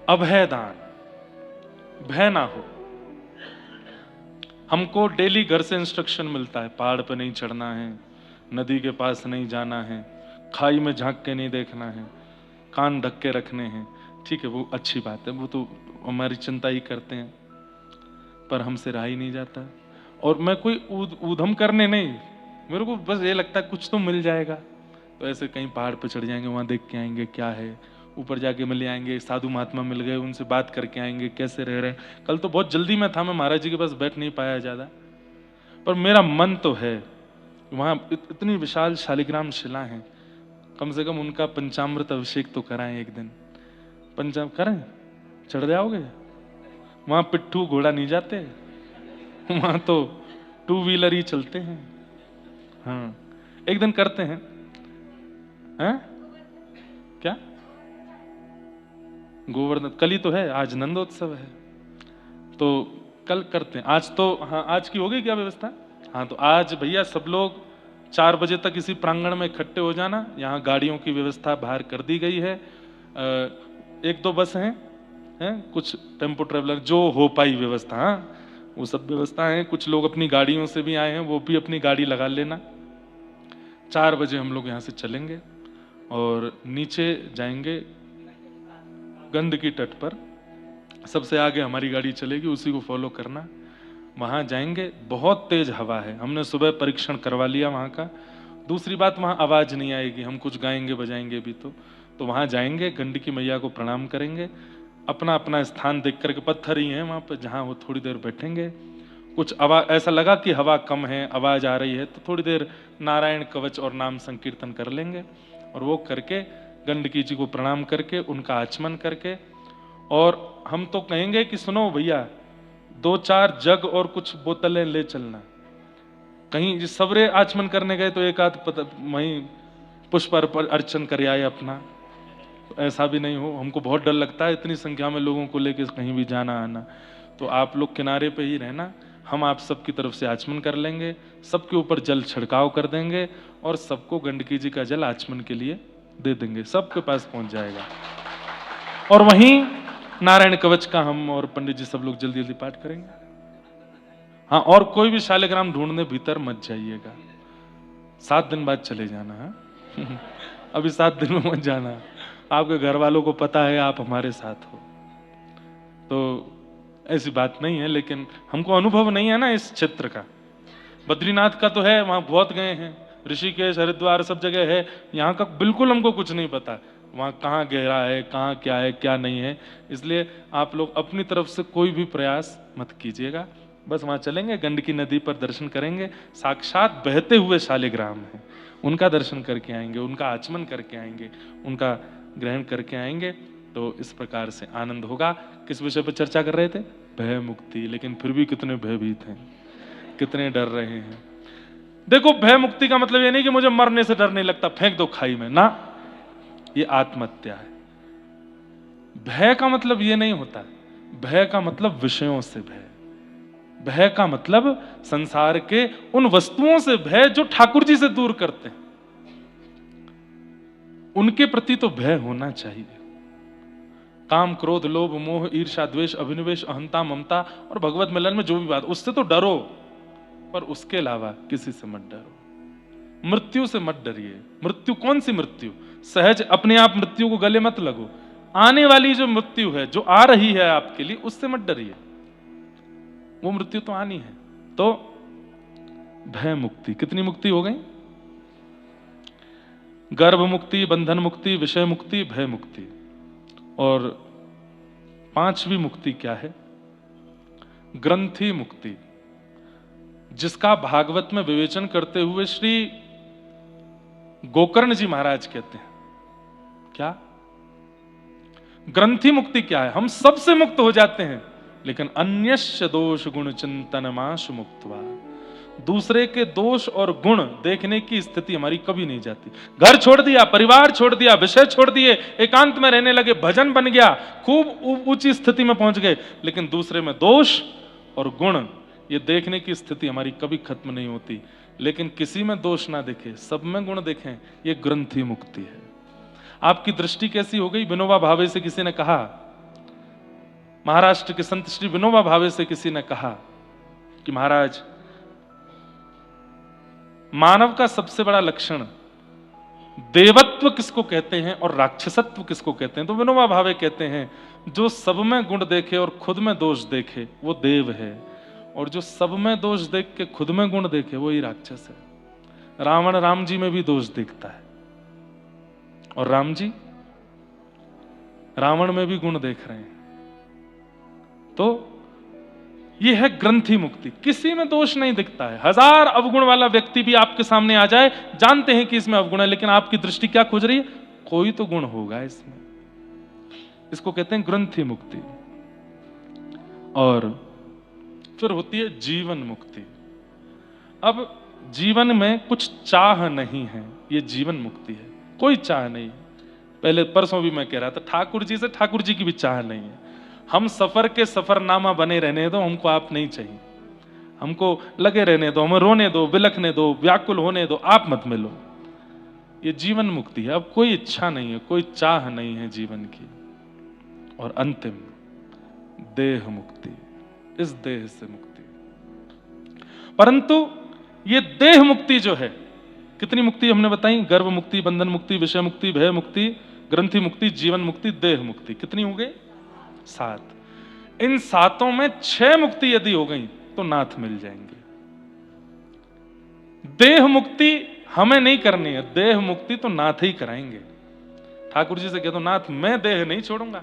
अभय दान, भय ना हो। हमको डेली घर से इंस्ट्रक्शन मिलता है, पहाड़ पे नहीं चढ़ना है, नदी के पास नहीं जाना है, खाई में झांक के नहीं देखना है, कान ढक के रखने हैं। ठीक है, वो अच्छी बात है, वो तो हमारी चिंता ही करते हैं, पर हमसे रहा ही नहीं जाता। और मैं कोई ऊधम करने नहीं, मेरे को बस ये लगता है कुछ तो मिल जाएगा, तो ऐसे कहीं पहाड़ पे चढ़ जाएंगे, वहां देख के आएंगे क्या है, ऊपर जाके मिल आएंगे, साधु महात्मा मिल गए, उनसे बात करके आएंगे कैसे रह रहे हैं। कल तो बहुत जल्दी में था, मैं महाराज जी के पास बैठ नहीं पाया ज्यादा, पर मेरा मन तो है वहां। इतनी विशाल शालिग्राम शिला है, कम से कम उनका पंचामृत अभिषेक तो कराएं एक दिन। पंचाम करें, चढ़ जाओगे। वहां पिट्ठू घोड़ा नहीं जाते, वहां तो टू व्हीलर ही चलते हैं। हाँ, एक दिन करते हैं। हैं? क्या? गोवर्धन कल ही तो है, आज नंदोत्सव है, तो कल करते हैं। आज तो हाँ, आज की हो गई क्या व्यवस्था? हाँ, तो आज भैया सब लोग 4 बजे तक इसी प्रांगण में इकट्ठे हो जाना। यहाँ गाड़ियों की व्यवस्था बाहर कर दी गई है। 1-2 बस हैं, कुछ टेम्पो ट्रेवलर जो हो पाई व्यवस्था, हाँ वो सब व्यवस्था है। कुछ लोग अपनी गाड़ियों से भी आए हैं, वो भी अपनी गाड़ी लगा लेना। 4 बजे हम लोग यहाँ से चलेंगे और नीचे जाएंगे गंडकी तट पर। सबसे आगे हमारी गाड़ी चलेगी, उसी को फॉलो करना। वहां जाएंगे, बहुत तेज हवा है, हमने सुबह परीक्षण करवा लिया वहां का। दूसरी बात, वहां आवाज नहीं आएगी, हम कुछ गाएंगे बजाएंगे भी तो वहां जाएंगे, गंडकी मैया को प्रणाम करेंगे, अपना अपना स्थान देख करके, पत्थर ही है वहां पर, जहां वो थोड़ी देर बैठेंगे। कुछ आवाज ऐसा लगा कि हवा कम है, आवाज आ रही है, तो थोड़ी देर नारायण कवच और नाम संकीर्तन कर लेंगे। और वो करके गंडकी जी को प्रणाम करके, उनका आचमन करके, और हम तो कहेंगे कि सुनो भैया, 2-4 जग और कुछ बोतलें ले चलना। कहीं सवरे आचमन करने गए तो एक आध वहीं पुष्प अर्चन कर आए अपना, तो ऐसा भी नहीं हो। हमको बहुत डर लगता है इतनी संख्या में लोगों को लेकर कहीं भी जाना आना। तो आप लोग किनारे पे ही रहना, हम आप सबकी तरफ से आचमन कर लेंगे, सबके ऊपर जल छिड़काव कर देंगे और सबको गंडकी जी का जल आचमन के लिए दे देंगे, सबके पास पहुंच जाएगा। और वहीं नारायण कवच का हम और पंडित जी सब लोग जल्दी जल्दी पाठ करेंगे। हाँ, और कोई भी शालिग्राम ढूंढने भीतर मत जाइएगा, 7 दिन बाद चले जाना है। अभी 7 दिन में मत जाना, आपके घर वालों को पता है आप हमारे साथ हो, तो ऐसी बात नहीं है। लेकिन हमको अनुभव नहीं है ना इस क्षेत्र का। बद्रीनाथ का तो है, वहां बहुत गए हैं, ऋषिकेश हरिद्वार सब जगह है, यहाँ का बिल्कुल हमको कुछ नहीं पता, वहां कहाँ गहरा है, कहाँ क्या है क्या नहीं है। इसलिए आप लोग अपनी तरफ से कोई भी प्रयास मत कीजिएगा, बस वहां चलेंगे, गंडकी नदी पर दर्शन करेंगे, साक्षात बहते हुए शालिग्राम है, उनका दर्शन करके आएंगे, उनका आचमन करके आएंगे, उनका ग्रहण करके आएंगे। तो इस प्रकार से आनंद होगा। किस विषय पर चर्चा कर रहे थे? भय मुक्ति। लेकिन फिर भी कितने भयभीत हैं, कितने डर रहे हैं। देखो, भय मुक्ति का मतलब ये नहीं कि मुझे मरने से डर नहीं लगता, फेंक दो खाई में, ना, ये आत्महत्या है। भय का मतलब ये नहीं होता, भय का मतलब विषयों से भय। भय का मतलब संसार के उन वस्तुओं से भय जो ठाकुर जी से दूर करते हैं, उनके प्रति तो भय होना चाहिए। काम, क्रोध, लोभ, मोह, ईर्ष्या, द्वेष, अभिनिवेश, अहंता, ममता और भगवत मिलन में जो भी बात, उससे तो डरो, पर उसके अलावा किसी से मत डरो। मृत्यु से मत डरिए। मृत्यु कौन सी मृत्यु? सहज अपने आप मृत्यु को गले मत लगो। आने वाली जो मृत्यु है, जो आ रही है आपके लिए, उससे मत डरिए। वो मृत्यु तो आनी है। तो भय मुक्ति, कितनी मुक्ति हो गई? गर्भ मुक्ति, बंधन मुक्ति, विषय मुक्ति, भय मुक्ति। और पांचवी मुक्ति क्या है? ग्रंथि मुक्ति, जिसका भागवत में विवेचन करते हुए श्री गोकर्ण जी महाराज कहते हैं। क्या ग्रंथि मुक्ति क्या है? हम सबसे मुक्त हो जाते हैं, लेकिन अन्यस्य दोष गुण चिंतनमाशु मुक्त्वा, दूसरे के दोष और गुण देखने की स्थिति हमारी कभी नहीं जाती। घर छोड़ दिया, परिवार छोड़ दिया, विषय छोड़ दिए, एकांत में रहने लगे, भजन बन गया, खूब ऊंची स्थिति में पहुंच गए, लेकिन दूसरे में दोष और गुण ये देखने की स्थिति हमारी कभी खत्म नहीं होती। लेकिन किसी में दोष ना देखे, सब में गुण देखें, ये ग्रंथि मुक्ति है। आपकी दृष्टि कैसी हो गई? विनोबा भावे से किसी ने कहा, महाराष्ट्र के संत श्री विनोबा भावे से किसी ने कहा कि महाराज, मानव का सबसे बड़ा लक्षण देवत्व किसको कहते हैं और राक्षसत्व किसको कहते हैं? तो विनोबा भावे कहते हैं, जो सब में गुण देखे और खुद में दोष देखे वो देव है, और जो सब में दोष देख के खुद में गुण देखे वो ही राक्षस है। रावण राम जी में भी दोष देखता है, और राम जी रावण में भी गुण देख रहे हैं। तो यह है ग्रंथि मुक्ति। किसी में दोष नहीं दिखता है। 1000 अवगुण वाला व्यक्ति भी आपके सामने आ जाए, जानते हैं कि इसमें अवगुण है, लेकिन आपकी दृष्टि क्या खोज रही है? कोई तो गुण होगा इसमें। इसको कहते हैं ग्रंथि मुक्ति। और फिर होती है जीवन मुक्ति। अब जीवन में कुछ चाह नहीं है, ये जीवन मुक्ति है। कोई चाह नहीं। पहले परसों भी मैं कह रहा था, ठाकुर जी से ठाकुर जी की भी चाह नहीं है। हम सफर के सफरनामा बने रहने दो, हमको आप नहीं चाहिए। हमको लगे रहने दो, हमें रोने दो, बिलखने दो, व्याकुल होने दो, आप मत मिलो। ये जीवन मुक्ति है। अब कोई इच्छा नहीं है, कोई चाह नहीं है जीवन की। और अंतिम देह मुक्ति, इस देह से मुक्ति। परंतु ये देह मुक्ति जो है, कितनी मुक्ति हमने बताई? गर्भ मुक्ति, बंधन मुक्ति, विषय मुक्ति, भय मुक्ति, ग्रंथि मुक्ति, जीवन मुक्ति, देह मुक्ति। कितनी हो गई? 7। इन 7 में 6 मुक्ति यदि हो गई तो नाथ मिल जाएंगे। देह मुक्ति हमें नहीं करनी है, देह मुक्ति तो नाथ ही कराएंगे। ठाकुर जी से कह दो, नाथ मैं देह नहीं छोड़ूंगा।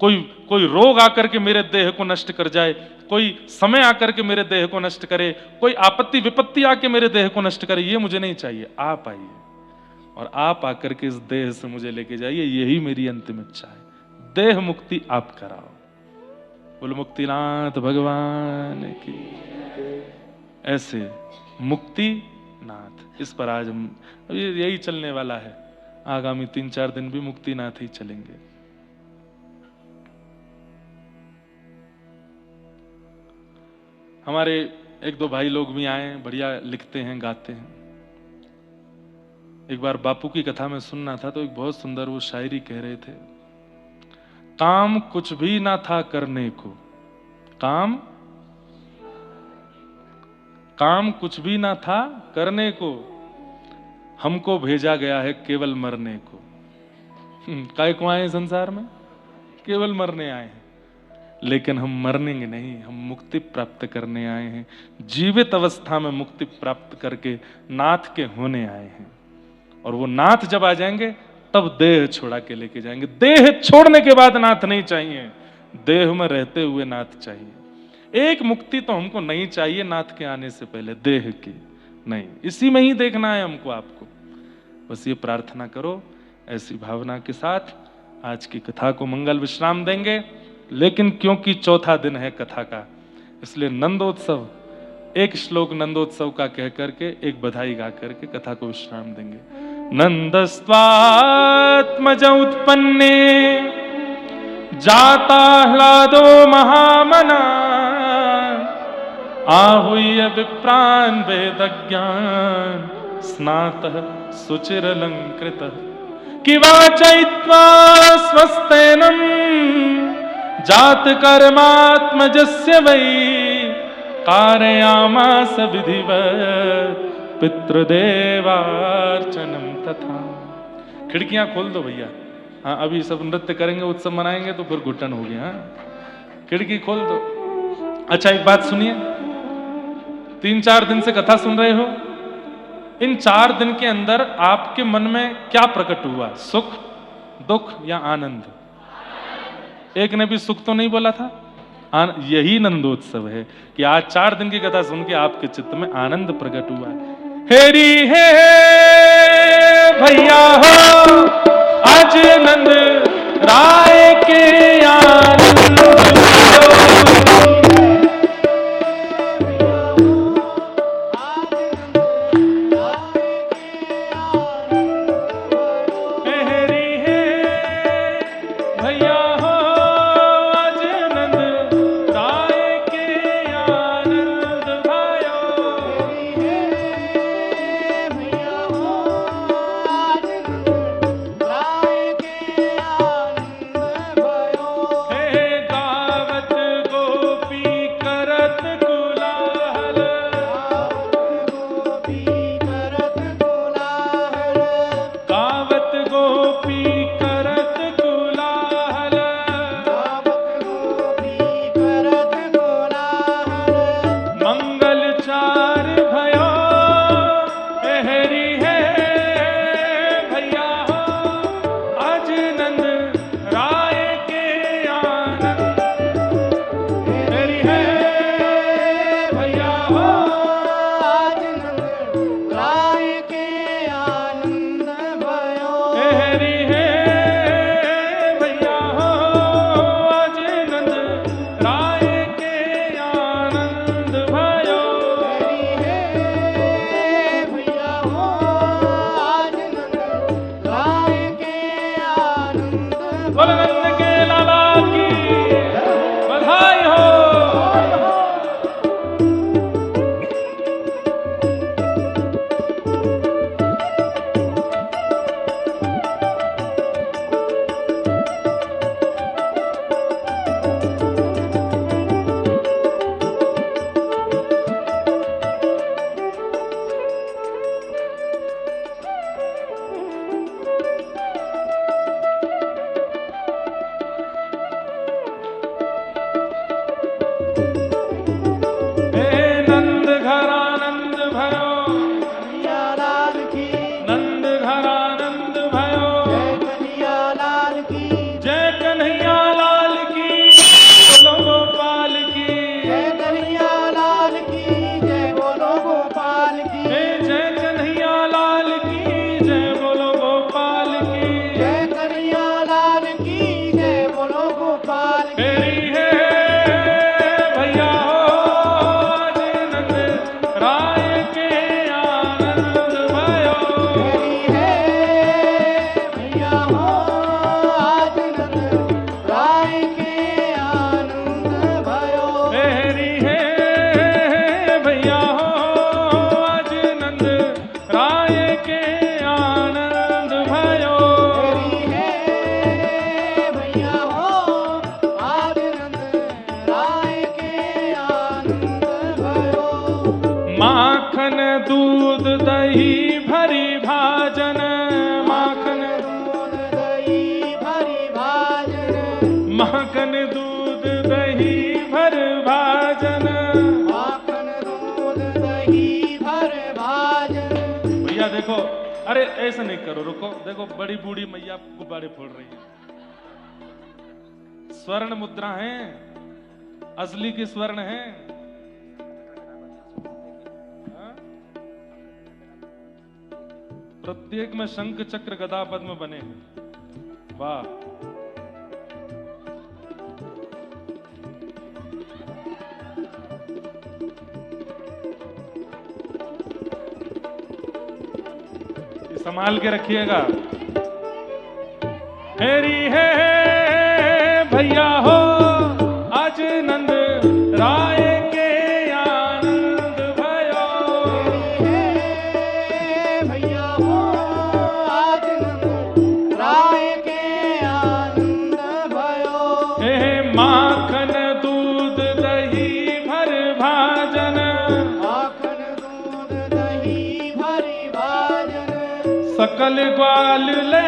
कोई रोग आकर के मेरे देह को नष्ट कर जाए, कोई समय आकर के मेरे देह को नष्ट करे, कोई आपत्ति विपत्ति आके मेरे देह को नष्ट करे, ये मुझे नहीं चाहिए। आप आइए और आप आकर के इस देह से मुझे लेके जाइए, यही मेरी अंतिम इच्छा है। देह मुक्ति आप कराओ। बोलो मुक्तिनाथ भगवान की। ऐसे मुक्ति नाथ, इस पर आज हम यही चलने वाला है। आगामी 3-4 दिन भी मुक्तिनाथ ही चलेंगे। हमारे 1-2 भाई लोग भी आए, बढ़िया लिखते हैं, गाते हैं। एक बार बापू की कथा में सुनना था, तो एक बहुत सुंदर वो शायरी कह रहे थे। काम कुछ भी ना था करने को, काम कुछ भी ना था करने को, हमको भेजा गया है केवल मरने को। काय को आए संसार में? केवल मरने आए हैं, लेकिन हम मरने नहीं, हम मुक्ति प्राप्त करने आए हैं। जीवित अवस्था में मुक्ति प्राप्त करके नाथ के होने आए हैं। और वो नाथ जब आ जाएंगे तब देह छोड़ा के लेके जाएंगे। देह छोड़ने के बाद नाथ नहीं चाहिए, देह में रहते हुए नाथ चाहिए। एक मुक्ति तो हमको नहीं चाहिए नाथ के आने से पहले, देह की नहीं। इसी में ही देखना है हमको, आपको। बस ये प्रार्थना करो, ऐसी भावना के साथ आज की कथा को मंगल विश्राम देंगे। लेकिन क्योंकि चौथा दिन है कथा का, इसलिए नंदोत्सव, एक श्लोक नंदोत्सव का कह करके, एक बधाई गा करके कथा को विश्राम देंगे। नंदस्त्वात्मज उत्पन्ने जाता ह्लादो महामना, आहूय विप्रान् वेदज्ञान स्नातः सुचिरलंकृतः किवाचयित्वा स्वस्तेनं जातकर्मात्मजस्य वै कारयामास विधिवत् पितृदेवार्चनम तथा। खिड़कियां खोल दो भैया। हाँ, अभी सब नृत्य करेंगे, उत्सव मनाएंगे तो फिर घुटन हो गया। खिड़की खोल दो। अच्छा, एक बात सुनिए, 3-4 दिन से कथा सुन रहे हो, इन 4 दिन के अंदर आपके मन में क्या प्रकट हुआ? सुख, दुख या आनंद? एक ने भी सुख तो नहीं बोला था। यही नंदोत्सव है कि आज 4 दिन की कथा सुन के आपके चित्त में आनंद प्रकट हुआ है। हेरी हे भैया हो, आज नंद राय के आनंद माखन दूध दही भरी भाजन, माखन दूध दही भरी भाजन, माखन दूध दही भर भाजन, माखन दूध दही भर भाजन। भैया देखो, अरे ऐसा नहीं करो, रुको, देखो बड़ी बूढ़ी मैया गुब्बारे फोड़ रही है। स्वर्ण मुद्रा है, असली की स्वर्ण है। प्रत्येक में शंख चक्र गदा पद्म बने हैं। वाह, संभाल के रखिएगा। मेरी है भैया हो आज नंद राय के आनंद माखन दूध दही भर भाजन, माखन दूध दही भरी भाजन, सकल ग्वाल ले